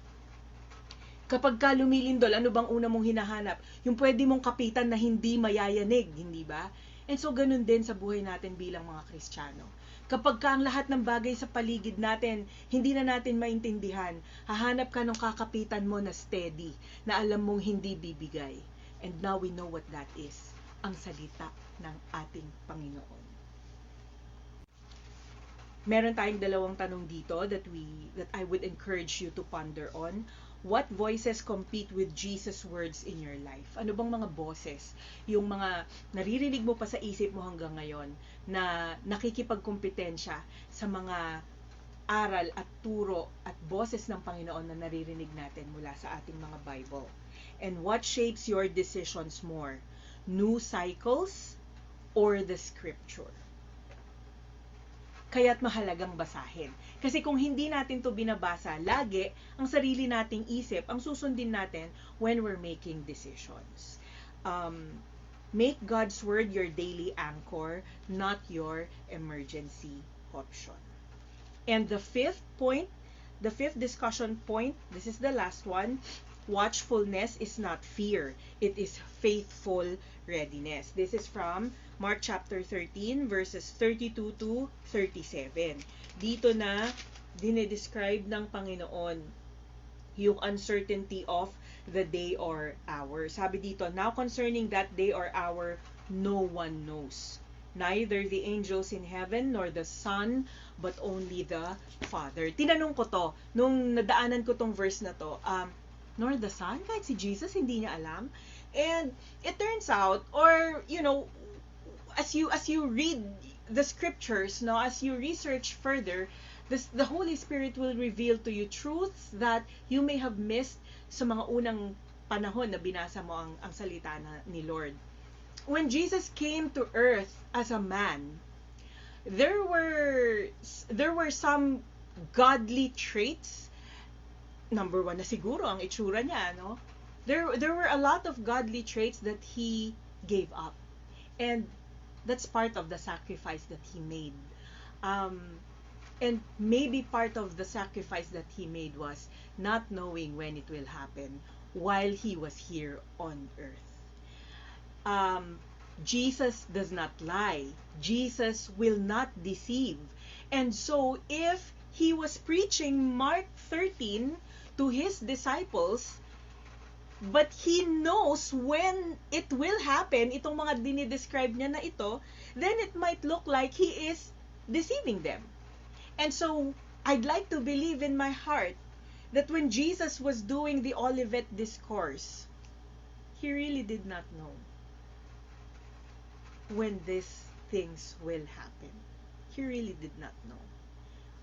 Kapag ka lumilindol, ano bang una mong hinahanap? Yung pwede mong kapitan na hindi mayayanig, hindi ba? And so, ganun din sa buhay natin bilang mga Kristiyano. Kapag ka ang lahat ng bagay sa paligid natin, hindi na natin maintindihan, hahanap ka ng kakapitan mo na steady, na alam mong hindi bibigay. And now we know what that is, ang salita ng ating Panginoon. Meron tayong dalawang tanong dito that I would encourage you to ponder on. What voices compete with Jesus' words in your life? Ano bang mga boses, yung mga naririnig mo pa sa isip mo hanggang ngayon na nakikipagkompetensya sa mga aral at turo at boses ng Panginoon na naririnig natin mula sa ating mga Bible? And what shapes your decisions more? News cycles or the scripture? Kaya't mahalagang basahin. Kasi kung hindi natin to binabasa, lagi ang sarili nating isip ang susundin natin when we're making decisions. Make God's Word your daily anchor, not your emergency option. And the fifth discussion point, this is the last one. Watchfulness is not fear. It is faithful readiness. This is from Mark chapter 13 verses 32 to 37. Dito na dinedescribe ng Panginoon yung uncertainty of the day or hour. Sabi dito, now concerning that day or hour, no one knows. Neither the angels in heaven nor the Son, but only the Father. Tinanong ko to, nung nadaanan ko tong verse na to, nor the Son, kahit si Jesus hindi niya alam. And it turns out, or as you read the scriptures, no, as you research further, the Holy Spirit will reveal to you truths that you may have missed sa mga unang panahon na binasa mo ang salita ni Lord. When Jesus came to earth as a man, there were some godly traits. Number one na siguro ang itsura niya, no? There were a lot of godly traits that he gave up. And that's part of the sacrifice that he made. And maybe part of the sacrifice that he made was not knowing when it will happen while he was here on earth. Jesus does not lie. Jesus will not deceive. And so if he was preaching Mark 13 to his disciples, but he knows when it will happen, itong mga dinidescribe niya na ito, then it might look like he is deceiving them. And so, I'd like to believe in my heart that when Jesus was doing the Olivet Discourse, he really did not know when these things will happen. He really did not know.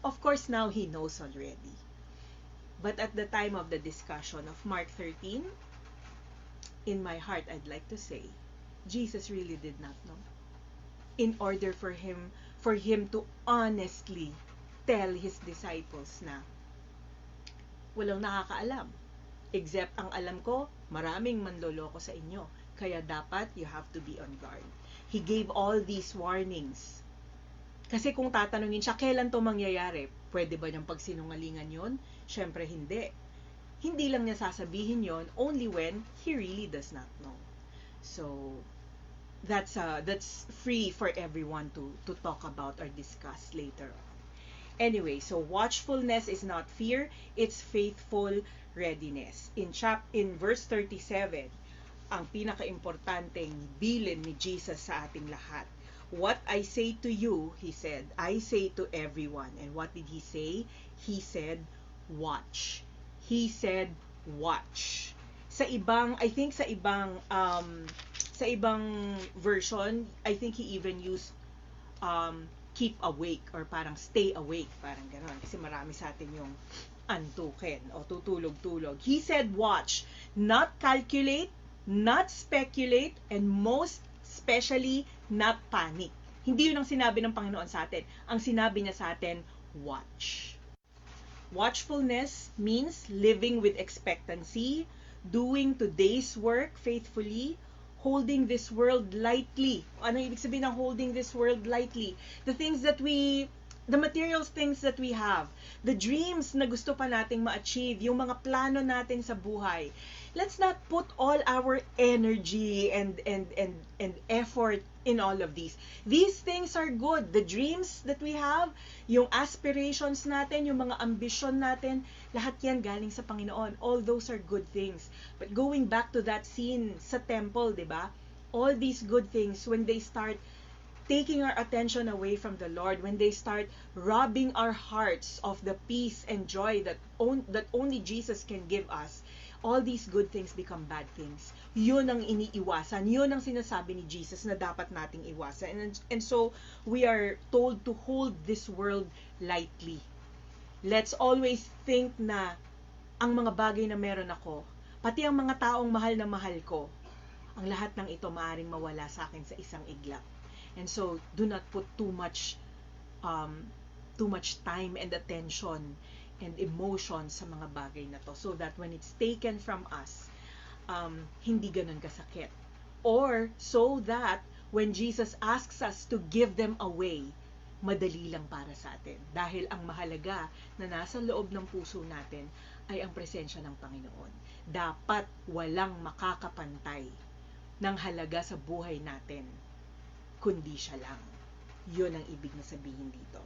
Of course, now he knows already. But at the time of the discussion of Mark 13, in my heart, I'd like to say, Jesus really did not know. In order for him to honestly tell his disciples na walang nakakaalam. Except ang alam ko, maraming manloloko sa inyo. Kaya dapat you have to be on guard. He gave all these warnings. Kasi kung tatanungin siya, kailan to mangyayari? Pwede ba niyang pagsinungalingan yon? Syempre hindi. Hindi lang niya sasabihin yon only when he really does not know. So, that's free for everyone to talk about or discuss later on. Anyway, so watchfulness is not fear, it's faithful readiness. In verse 37, ang pinaka-importanteng bilin ni Jesus sa ating lahat. What I say to you, he said, I say to everyone. And what did he say? He said, watch. He said, watch. Sa ibang version, I think he even used keep awake or parang stay awake, parang gano'n. Kasi marami sa atin yung antukin o tutulog-tulog. He said, watch, not calculate, not speculate, and most especially not panic. Hindi yun ang sinabi ng Panginoon sa atin. Ang sinabi niya sa atin, watch. Watchfulness means living with expectancy, doing today's work faithfully, holding this world lightly. Ano ibig sabihin ng holding this world lightly? The material things that we have, the dreams na gusto pa nating ma-achieve, yung mga plano natin sa buhay. Let's not put all our energy and effort in all of these. These things are good. The dreams that we have, yung aspirations natin, yung mga ambition natin, lahat yan galing sa Panginoon. All those are good things. But going back to that scene sa temple, di ba? All these good things, when they start taking our attention away from the Lord, when they start robbing our hearts of the peace and joy that only Jesus can give us, all these good things become bad things. Yun ang iniiwasan. Yun ang sinasabi ni Jesus na dapat nating iwasan. And so, we are told to hold this world lightly. Let's always think na ang mga bagay na meron ako, pati ang mga taong mahal na mahal ko, ang lahat ng ito maaaring mawala sa akin sa isang iglap. And so, do not put too much time and attention and emotion sa mga bagay na to, so that when it's taken from us, hindi ganun kasakit. Or, so that when Jesus asks us to give them away, madali lang para sa atin. Dahil ang mahalaga na nasa loob ng puso natin ay ang presensya ng Panginoon. Dapat walang makakapantay ng halaga sa buhay natin, kundi siya lang. Yun ang ibig na sabihin dito.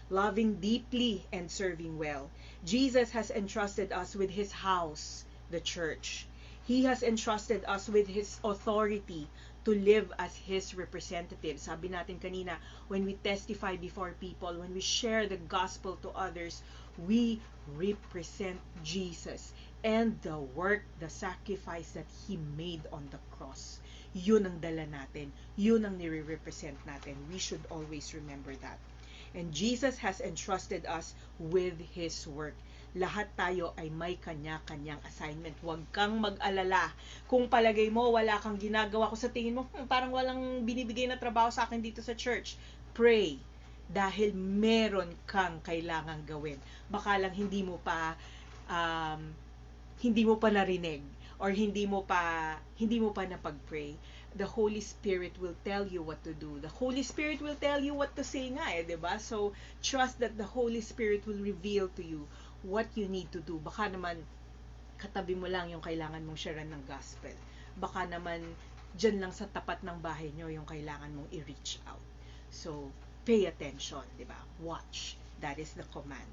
Loving deeply and serving well. Jesus has entrusted us with His house, the church. He has entrusted us with His authority to live as His representatives. Sabi natin kanina, when we testify before people, when we share the gospel to others, we represent Jesus and the work, the sacrifice that He made on the cross. Yun ang dala natin. Yun ang nire-represent natin. We should always remember that. And Jesus has entrusted us with His work. Lahat tayo ay may kanya-kanyang assignment. Huwag kang mag-alala. Kung palagay mo, wala kang ginagawa, kung sa tingin mo, parang walang binibigay na trabaho sa akin dito sa church, pray. Dahil meron kang kailangang gawin. Baka lang hindi mo pa narinig, or hindi mo pa napag-pray. The Holy Spirit will tell you what to do. The Holy Spirit will tell you what to say nga, diba? So, trust that the Holy Spirit will reveal to you what you need to do. Baka naman, katabi mo lang yung kailangan mong sharean ng gospel. Baka naman, dyan lang sa tapat ng bahay nyo yung kailangan mong i-reach out. So, pay attention, diba? Watch. That is the command.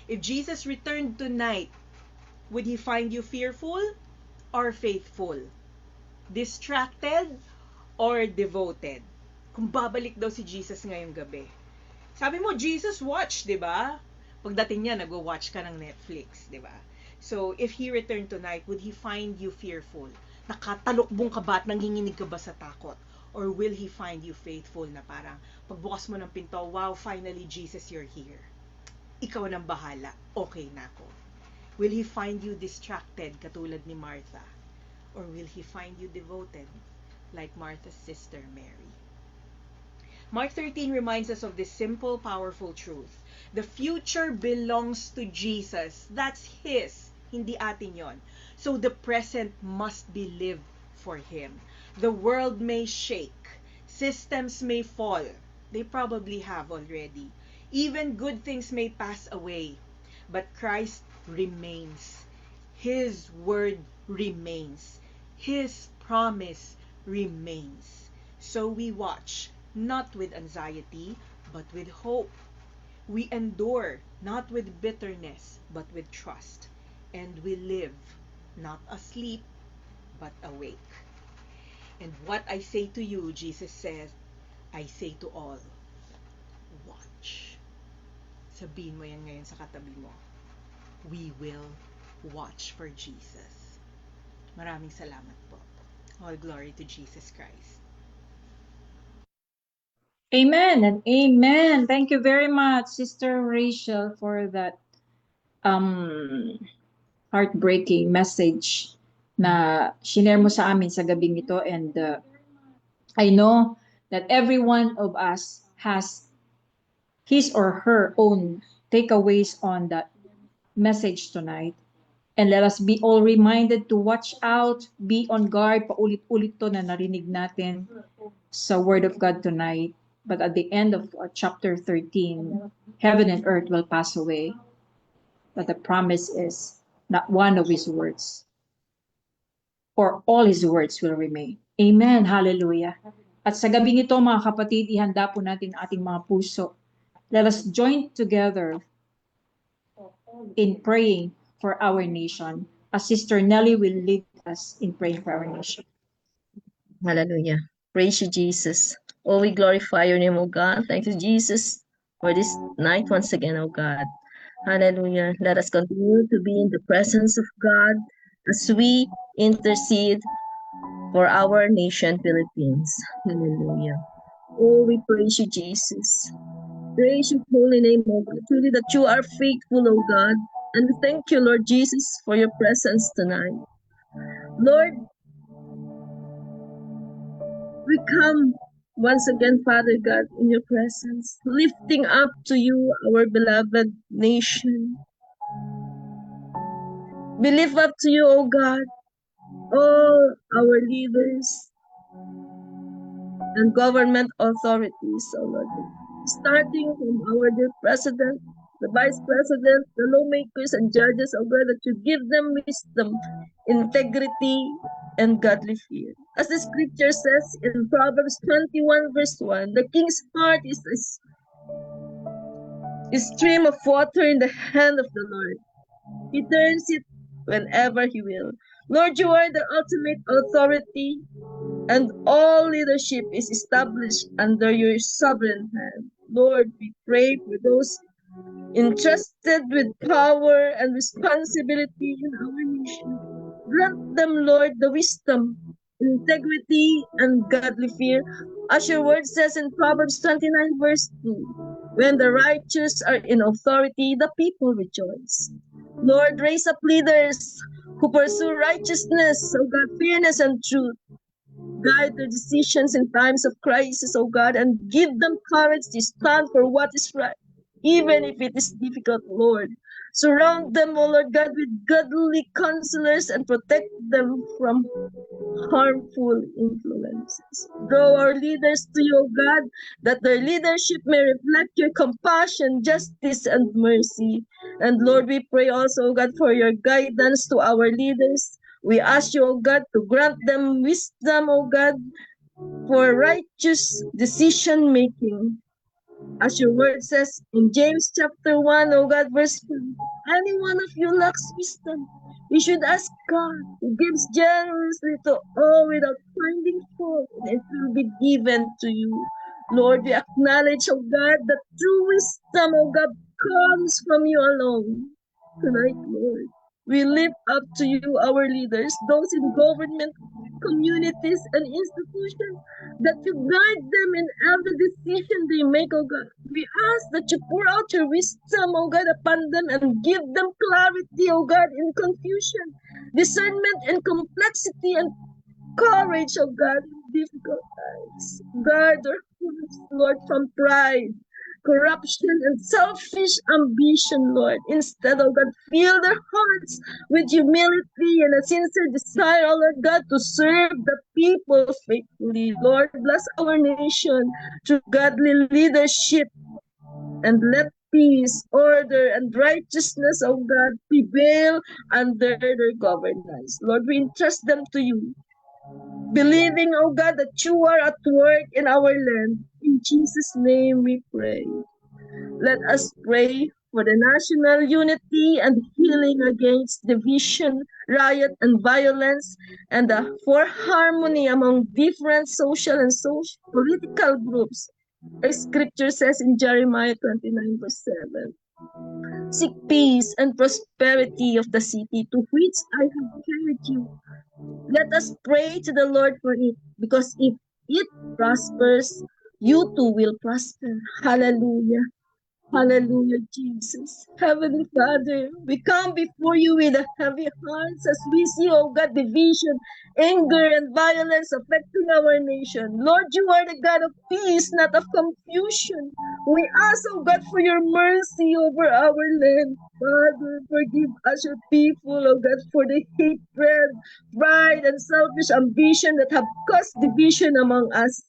If Jesus returned tonight, would He find you fearful or faithful? Distracted or devoted? Kung babalik daw si Jesus ngayong gabi. Sabi mo, Jesus watch, di ba? Pagdating niya, nag-watch ka ng Netflix, di ba? So, if He returned tonight, would He find you fearful? Nakatalukbong ka ba at nanginginig ka ba sa takot? Or will He find you faithful na parang pagbukas mo ng pinto, wow, finally, Jesus, you're here. Ikaw nang bahala. Okay na ako. Will He find you distracted katulad ni Martha? Or will He find you devoted like Martha's sister Mary? Mark 13 reminds us of this simple, powerful truth. The future belongs to Jesus. That's His. Hindi atin yon. So the present must be lived for Him. The world may shake. Systems may fall. They probably have already. Even good things may pass away. But Christ remains. His word remains. His promise remains. So we watch, not with anxiety, but with hope. We endure, not with bitterness, but with trust. And we live, not asleep, but awake. And what I say to you, Jesus says, I say to all, watch. Sabihin mo yan ngayon sa katabi mo. We will watch for Jesus. Maraming salamat po. All glory to Jesus Christ. Amen and amen. Thank you very much, Sister Rachel, for that heartbreaking message na shinare mo sa amin sa gabing ito. And I know that every one of us has his or her own takeaways on that message tonight. And let us be all reminded to watch out, be on guard, paulit-ulit to na narinig natin sa Word of God tonight. But at the end of chapter 13, heaven and earth will pass away. But the promise is not one of His words, or all His words will remain. Amen. Hallelujah. At sa gabing ito, mga kapatid, ihanda po natin ating mga puso. Let us join together in praying for our nation, as Sister Nelly will lead us in praying for our nation. Hallelujah. Praise you, Jesus. Oh, we glorify your name, O God. Thank you, Jesus, for this night once again, O God. Hallelujah. Let us continue to be in the presence of God as we intercede for our nation, Philippines. Hallelujah. Oh, we praise you, Jesus. Praise your holy name, O God. Truly that you are faithful, O God. And we thank you, Lord Jesus, for your presence tonight. Lord, we come once again, Father God, in your presence, lifting up to you our beloved nation. We lift up to you, O God, all our leaders and government authorities, O Lord. Starting from our dear President, the Vice President, the lawmakers and judges, O God, that you give them wisdom, integrity, and godly fear. As the scripture says in Proverbs 21 verse 1, the king's heart is a stream of water in the hand of the Lord. He turns it whenever he will. Lord, you are the ultimate authority, and all leadership is established under your sovereign hand. Lord, we pray for those entrusted with power and responsibility in our nation. Grant them, Lord, the wisdom, integrity, and godly fear, as your word says in Proverbs 29, verse 2. When the righteous are in authority, the people rejoice. Lord, raise up leaders who pursue righteousness, O God, fairness and truth. Guide their decisions in times of crisis, O God, and give them courage to stand for what is right, even if it is difficult, Lord. Surround them, O Lord God, with godly counselors and protect them from harmful influences. Draw our leaders to you, O God, that their leadership may reflect your compassion, justice, and mercy. And Lord, we pray also, O God, for your guidance to our leaders. We ask you, O God, to grant them wisdom, O God, for righteous decision making. As your word says in James chapter 1, O God, verse 5, any one of you lacks wisdom, you should ask God, who gives generously to all without finding fault, and it will be given to you. Lord, we acknowledge, O God, that true wisdom, O God, comes from you alone. Tonight, Lord, we lift up to you our leaders, those in government, communities, and institutions, that you guide them in every decision they make, oh God. We ask that you pour out your wisdom, oh God, upon them and give them clarity, oh God, in confusion, discernment and complexity, and courage, oh God, in difficult times. Guard their hearts, Lord, from pride, corruption, and selfish ambition, Lord. Instead, oh God, fill their hearts with humility and a sincere desire, oh Lord God, to serve the people faithfully. Lord, bless our nation through godly leadership, and let peace, order, and righteousness, oh God, prevail under their governance. Lord, we entrust them to you, believing, oh God, that you are at work in our land. In Jesus' name we pray. Let us pray for the national unity and healing against division, riot, and violence, and for harmony among different social and political groups. As scripture says in Jeremiah 29, verse 7. Seek peace and prosperity of the city to which I have carried you. Let us pray to the Lord for it, because if it prospers, you too will prosper. Hallelujah. Hallelujah, Jesus. Heavenly Father, we come before you with a heavy hearts as we see, oh God, division, anger, and violence affecting our nation. Lord, you are the God of peace, not of confusion. We ask, oh God, for your mercy over our land. Father, forgive us, your people, oh God, for the hatred, pride, and selfish ambition that have caused division among us.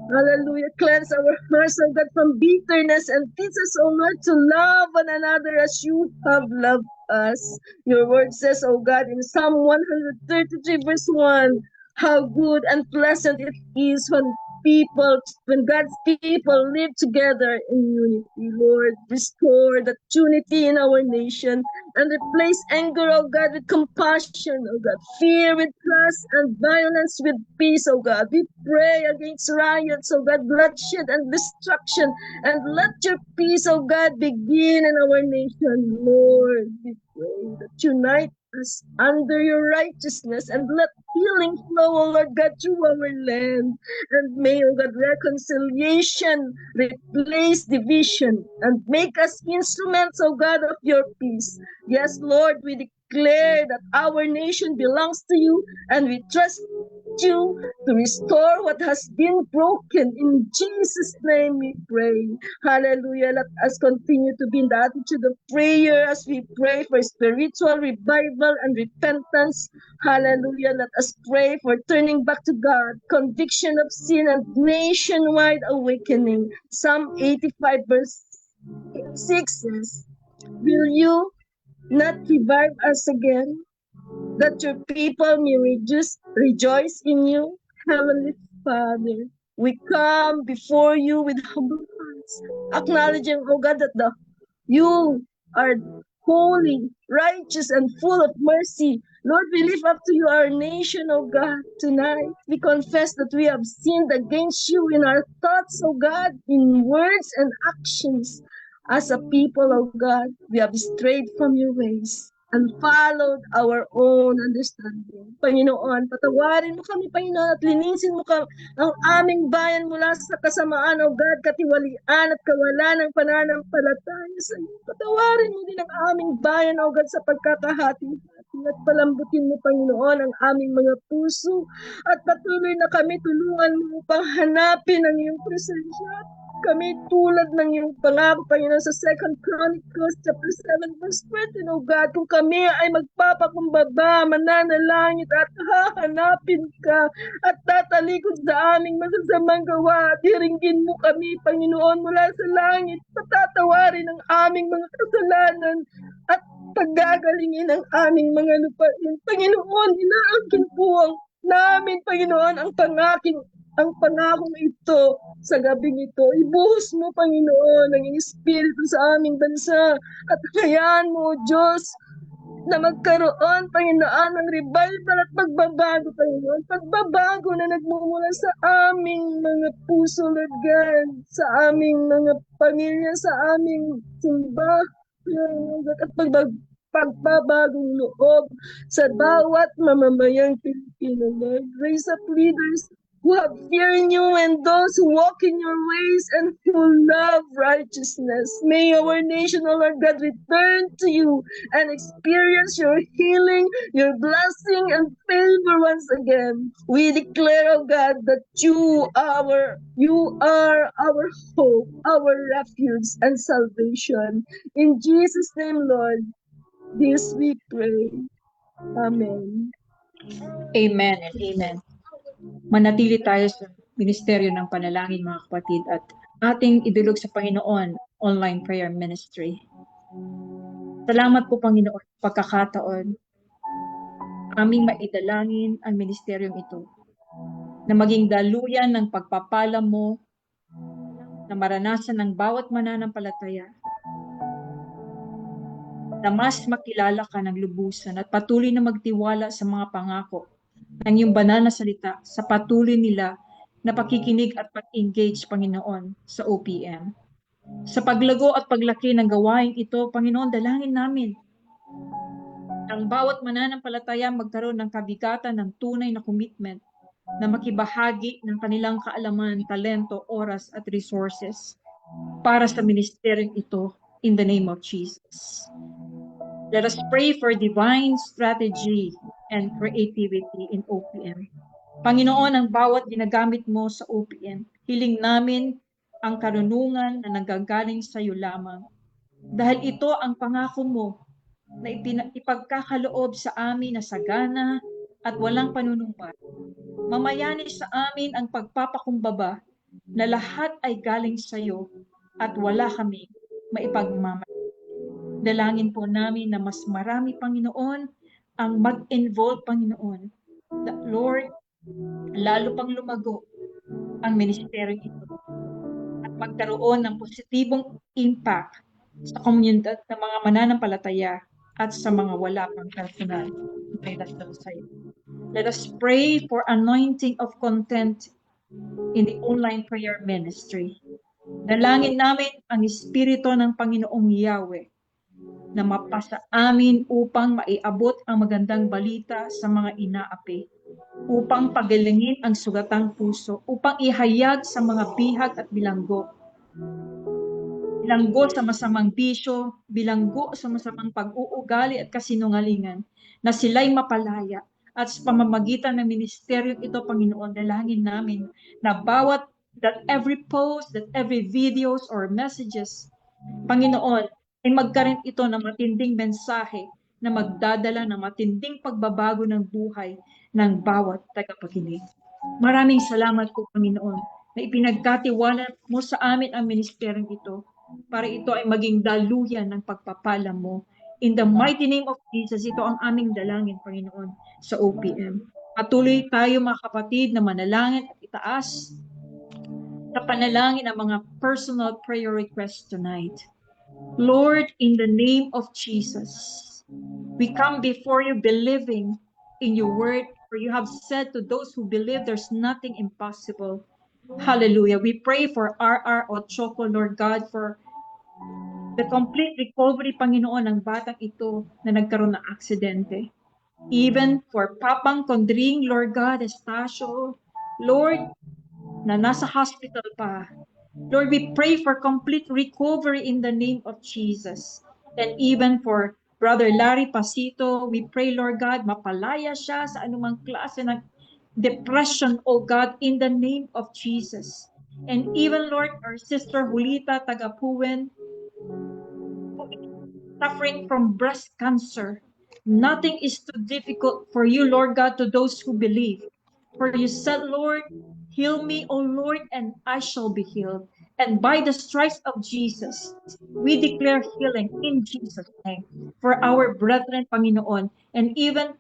Hallelujah. Cleanse our hearts, oh God, from bitterness and teach us, oh Lord, to love one another as you have loved us. Your word says, oh God, in Psalm 133, verse 1, how good and pleasant it is when people, when God's people live together in unity, Lord, restore that unity in our nation and replace anger, oh God, with compassion, oh God, fear with trust, and violence with peace, oh God. We pray against riots, oh God, bloodshed and destruction, and let your peace, oh God, begin in our nation, Lord. We pray that unite us under your righteousness and let healing flow, oh Lord God, through our land. And may, oh God, reconciliation replace division and make us instruments, oh God, of your peace. Yes, Lord, we declare that our nation belongs to you and we trust you to restore what has been broken. In Jesus' name we pray. Hallelujah. Let us continue to be in the attitude of prayer as we pray for spiritual revival and repentance. Hallelujah. Let us pray for turning back to God, conviction of sin, and nationwide awakening. Psalm 85 verse 6 says, will you not revive us again, that your people may rejoice in you? Heavenly Father, we come before you with humble hearts, acknowledging, oh God, that you are holy, righteous, and full of mercy. Lord, we lift up to you our nation, oh God, tonight. We confess that we have sinned against you in our thoughts, oh God, in words and actions. As a people, oh God, we have strayed from your ways and followed our own understanding. Panginoon, patawarin mo kami, Panginoon, at linisin mo ang aming bayan mula sa kasamaan, O God, katiwalian at kawalan ng pananampalataya sa iyo. Patawarin mo din ang aming bayan, O God, sa pagkakahati-hati at palambutin mo, Panginoon, ang aming mga puso at patuloy na kami tulungan mo upang hanapin ang iyong presensya. Kami tulad ng iyong pangako, Panginoon, sa 2 Chronicles chapter 7 verse 20, O God, kung kami ay magpapakumbaba, mananalangit at hahanapin ka at tatalikod sa aming masasamang gawa, diringgin mo kami, Panginoon, mula sa langit, patatawarin ang aming mga kasalanan at paggagalingin ang aming mga lupain. Panginoon, inaangkin po namin, Panginoon, ang pangakong ito sa gabing ito. Ibuhos mo, Panginoon, ang Espiritu sa aming bansa at hayaan mo, Diyos, na magkaroon, Panginoon, ng revival at pagbabago, Panginoon. Pagbabago na nagmumula sa aming mga puso, Lord God, sa aming mga pamilya, sa aming simbahan, at pagbabagong loob sa bawat mamamayang Pilipino, Lord. Raise up leaders who have fear in you and those who walk in your ways and who love righteousness. May our nation, O Lord God, return to you and experience your healing, your blessing, and favor once again. We declare, O God, that you are our hope, our refuge, and salvation. In Jesus' name, Lord, this we pray. Amen. Amen and amen. Manatili tayo sa ministeryo ng panalangin, mga kapatid, at ating idulog sa Panginoon online prayer ministry. Salamat po, Panginoon, pagkakataon aming maidalangin ang ministeryong ito na maging daluyan ng pagpapala mo na maranasan ng bawat mananampalataya, na mas makilala ka ng lubusan at patuloy na magtiwala sa mga pangako ng iyong banal na salita sa patuloy nila na pakikinig at pag-engage, Panginoon, sa OPM. Sa paglago at paglaki ng gawain ito, Panginoon, dalangin namin ang bawat mananampalataya magkaroon ng kabigatan ng tunay na commitment na makibahagi ng kanilang kaalaman, talento, oras at resources para sa ministeryong ito in the name of Jesus. Let us pray for divine strategy and creativity in OPM. Panginoon, ang bawat ginagamit mo sa OPM, hiling namin ang karunungan na nanggagaling sa iyo lamang. Dahil ito ang pangako mo na ipagkakaloob sa amin na sagana at walang panunumpa. Mamayani sa amin ang pagpapakumbaba na lahat ay galing sa iyo at wala kami maipagmamalaki. Dalangin po namin na mas marami, Panginoon, ang mag-involve, Panginoon. Lord, lalo pang lumago ang ministeryo ito at magkaroon ng positibong impact sa komunidad ng mga mananampalataya at sa mga wala pang personal na dasal sa iyo. Let us pray for anointing of content in the online prayer ministry. Dalangin namin ang Espiritu ng Panginoong Yahweh na mapasa amin upang maiabot ang magandang balita sa mga inaapi, upang pagalingin ang sugatang puso, upang ihayag sa mga bihag at bilanggo sa masamang bisyo, bilanggo sa masamang pag-uugali at kasinungalingan, na sila'y mapalaya. At sa pamamagitan ng ministeryo ito, Panginoon, dalangin namin na that every post, that every videos or messages, Panginoon, ay magkaroon ito ng matinding mensahe na magdadala ng matinding pagbabago ng buhay ng bawat tagapakinig. Maraming salamat po, Panginoon, na ipinagkatiwala mo sa amin ang ministeryong ito para ito ay maging daluyan ng pagpapala mo. In the mighty name of Jesus, ito ang aming dalangin, Panginoon, sa OPM. Patuloy tayo, mga kapatid, na manalangin at itaas sa panalangin ang mga personal prayer requests tonight. Lord, in the name of Jesus, we come before you believing in your word, for you have said to those who believe there's nothing impossible. Hallelujah. We pray for R.R. Ochoco, Lord God, for the complete recovery, Panginoon, ng batang ito na nagkaroon ng aksidente. Even for Papang Condring, Lord God, Estacio, Lord, na nasa hospital pa. Lord, we pray for complete recovery in the name of Jesus. And even for Brother Larry Pasito, we pray, Lord God, mapalaya siya sa anumang klase ng depression, oh God, in the name of Jesus. And even, Lord, our sister Julita Tagapuwen, suffering from breast cancer. Nothing is too difficult for you, Lord God, to those who believe. For you said, Lord, heal me, O Lord, and I shall be healed. And by the stripes of Jesus, we declare healing in Jesus' name for our brethren, Panginoon. And even,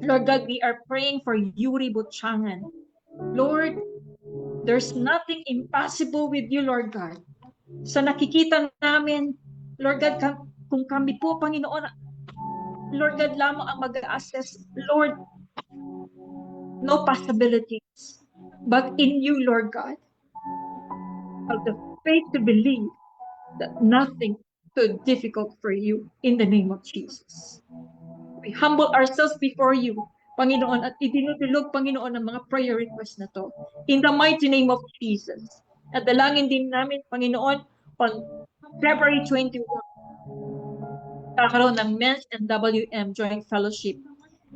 Lord God, we are praying for Yuri Butchangan. Lord, there's nothing impossible with you, Lord God. Sa nakikita namin, Lord God, kung kami po, Panginoon, Lord God, lamang ang mag-assess, Lord, no possibilities. But in you, Lord God, have the faith to believe that nothing too difficult for you in the name of Jesus. We humble ourselves before you, Panginoon, at itinutulog, Panginoon, ang mga prayer requests na to. In the mighty name of Jesus. At dalangin din namin, Panginoon, on February 21, kakaroon ng Men's and WM Joint Fellowship,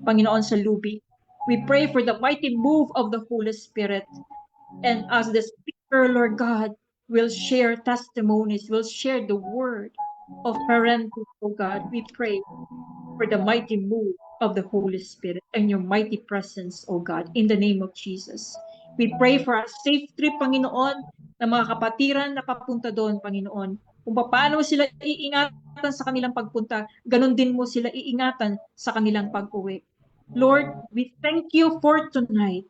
Panginoon, sa Lubi. We pray for the mighty move of the Holy Spirit. And as the speaker, Lord God, will share testimonies, will share the word of parenting, oh God, we pray for the mighty move of the Holy Spirit and your mighty presence, oh God, in the name of Jesus. We pray for a safe trip, Panginoon, na mga kapatiran na papunta doon, Panginoon. Kung paano sila iingatan sa kanilang pagpunta, ganun din mo sila iingatan sa kanilang pag-uwi. Lord, we thank you for tonight.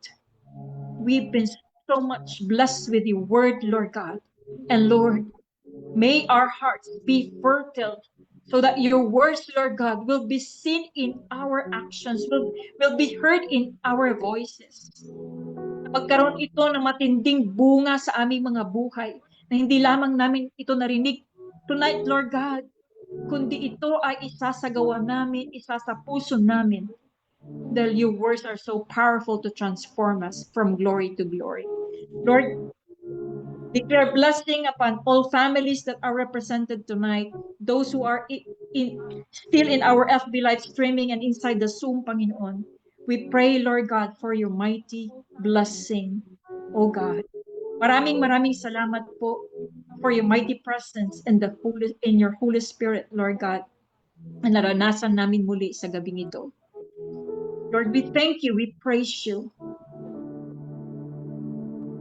We've been so much blessed with your word, Lord God. And Lord, may our hearts be fertile so that your words, Lord God, will be seen in our actions, will be heard in our voices. Magkaroon ito ng matinding bunga sa aming mga buhay na hindi lamang namin ito narinig tonight, Lord God, kundi ito ay isasagawa namin, isa sa puso namin. That your words are so powerful to transform us from glory to glory. Lord, declare blessing upon all families that are represented tonight, those who are still in our FB live streaming and inside the Zoom, Panginoon. We pray, Lord God, for your mighty blessing, oh God. Maraming salamat po for your mighty presence in your Holy Spirit, Lord God, na naranasan namin muli sa gabing ito. Lord, we thank you, we praise you.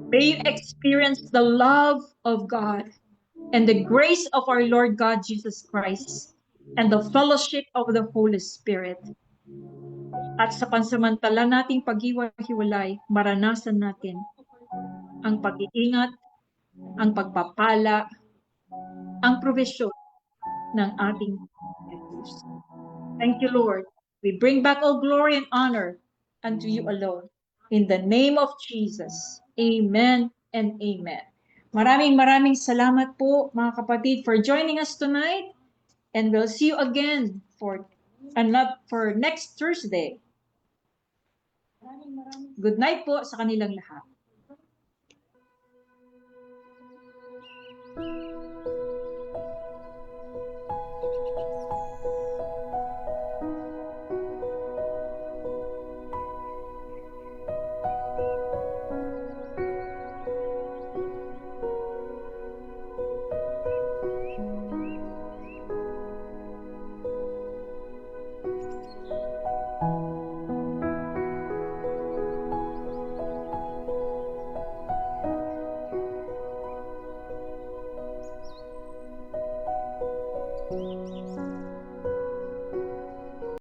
May you experience the love of God and the grace of our Lord God Jesus Christ and the fellowship of the Holy Spirit. At sa pansamantala nating paghiwa-hiwalay, maranasan natin ang pag-iingat, ang pagpapala, ang provision ng ating Jesus. Thank you, Lord. We bring back all glory and honor unto you alone. In the name of Jesus. Amen and amen. Maraming salamat po mga kapatid for joining us tonight, and we'll see you again for next Thursday. Good night po sa kanilang lahat.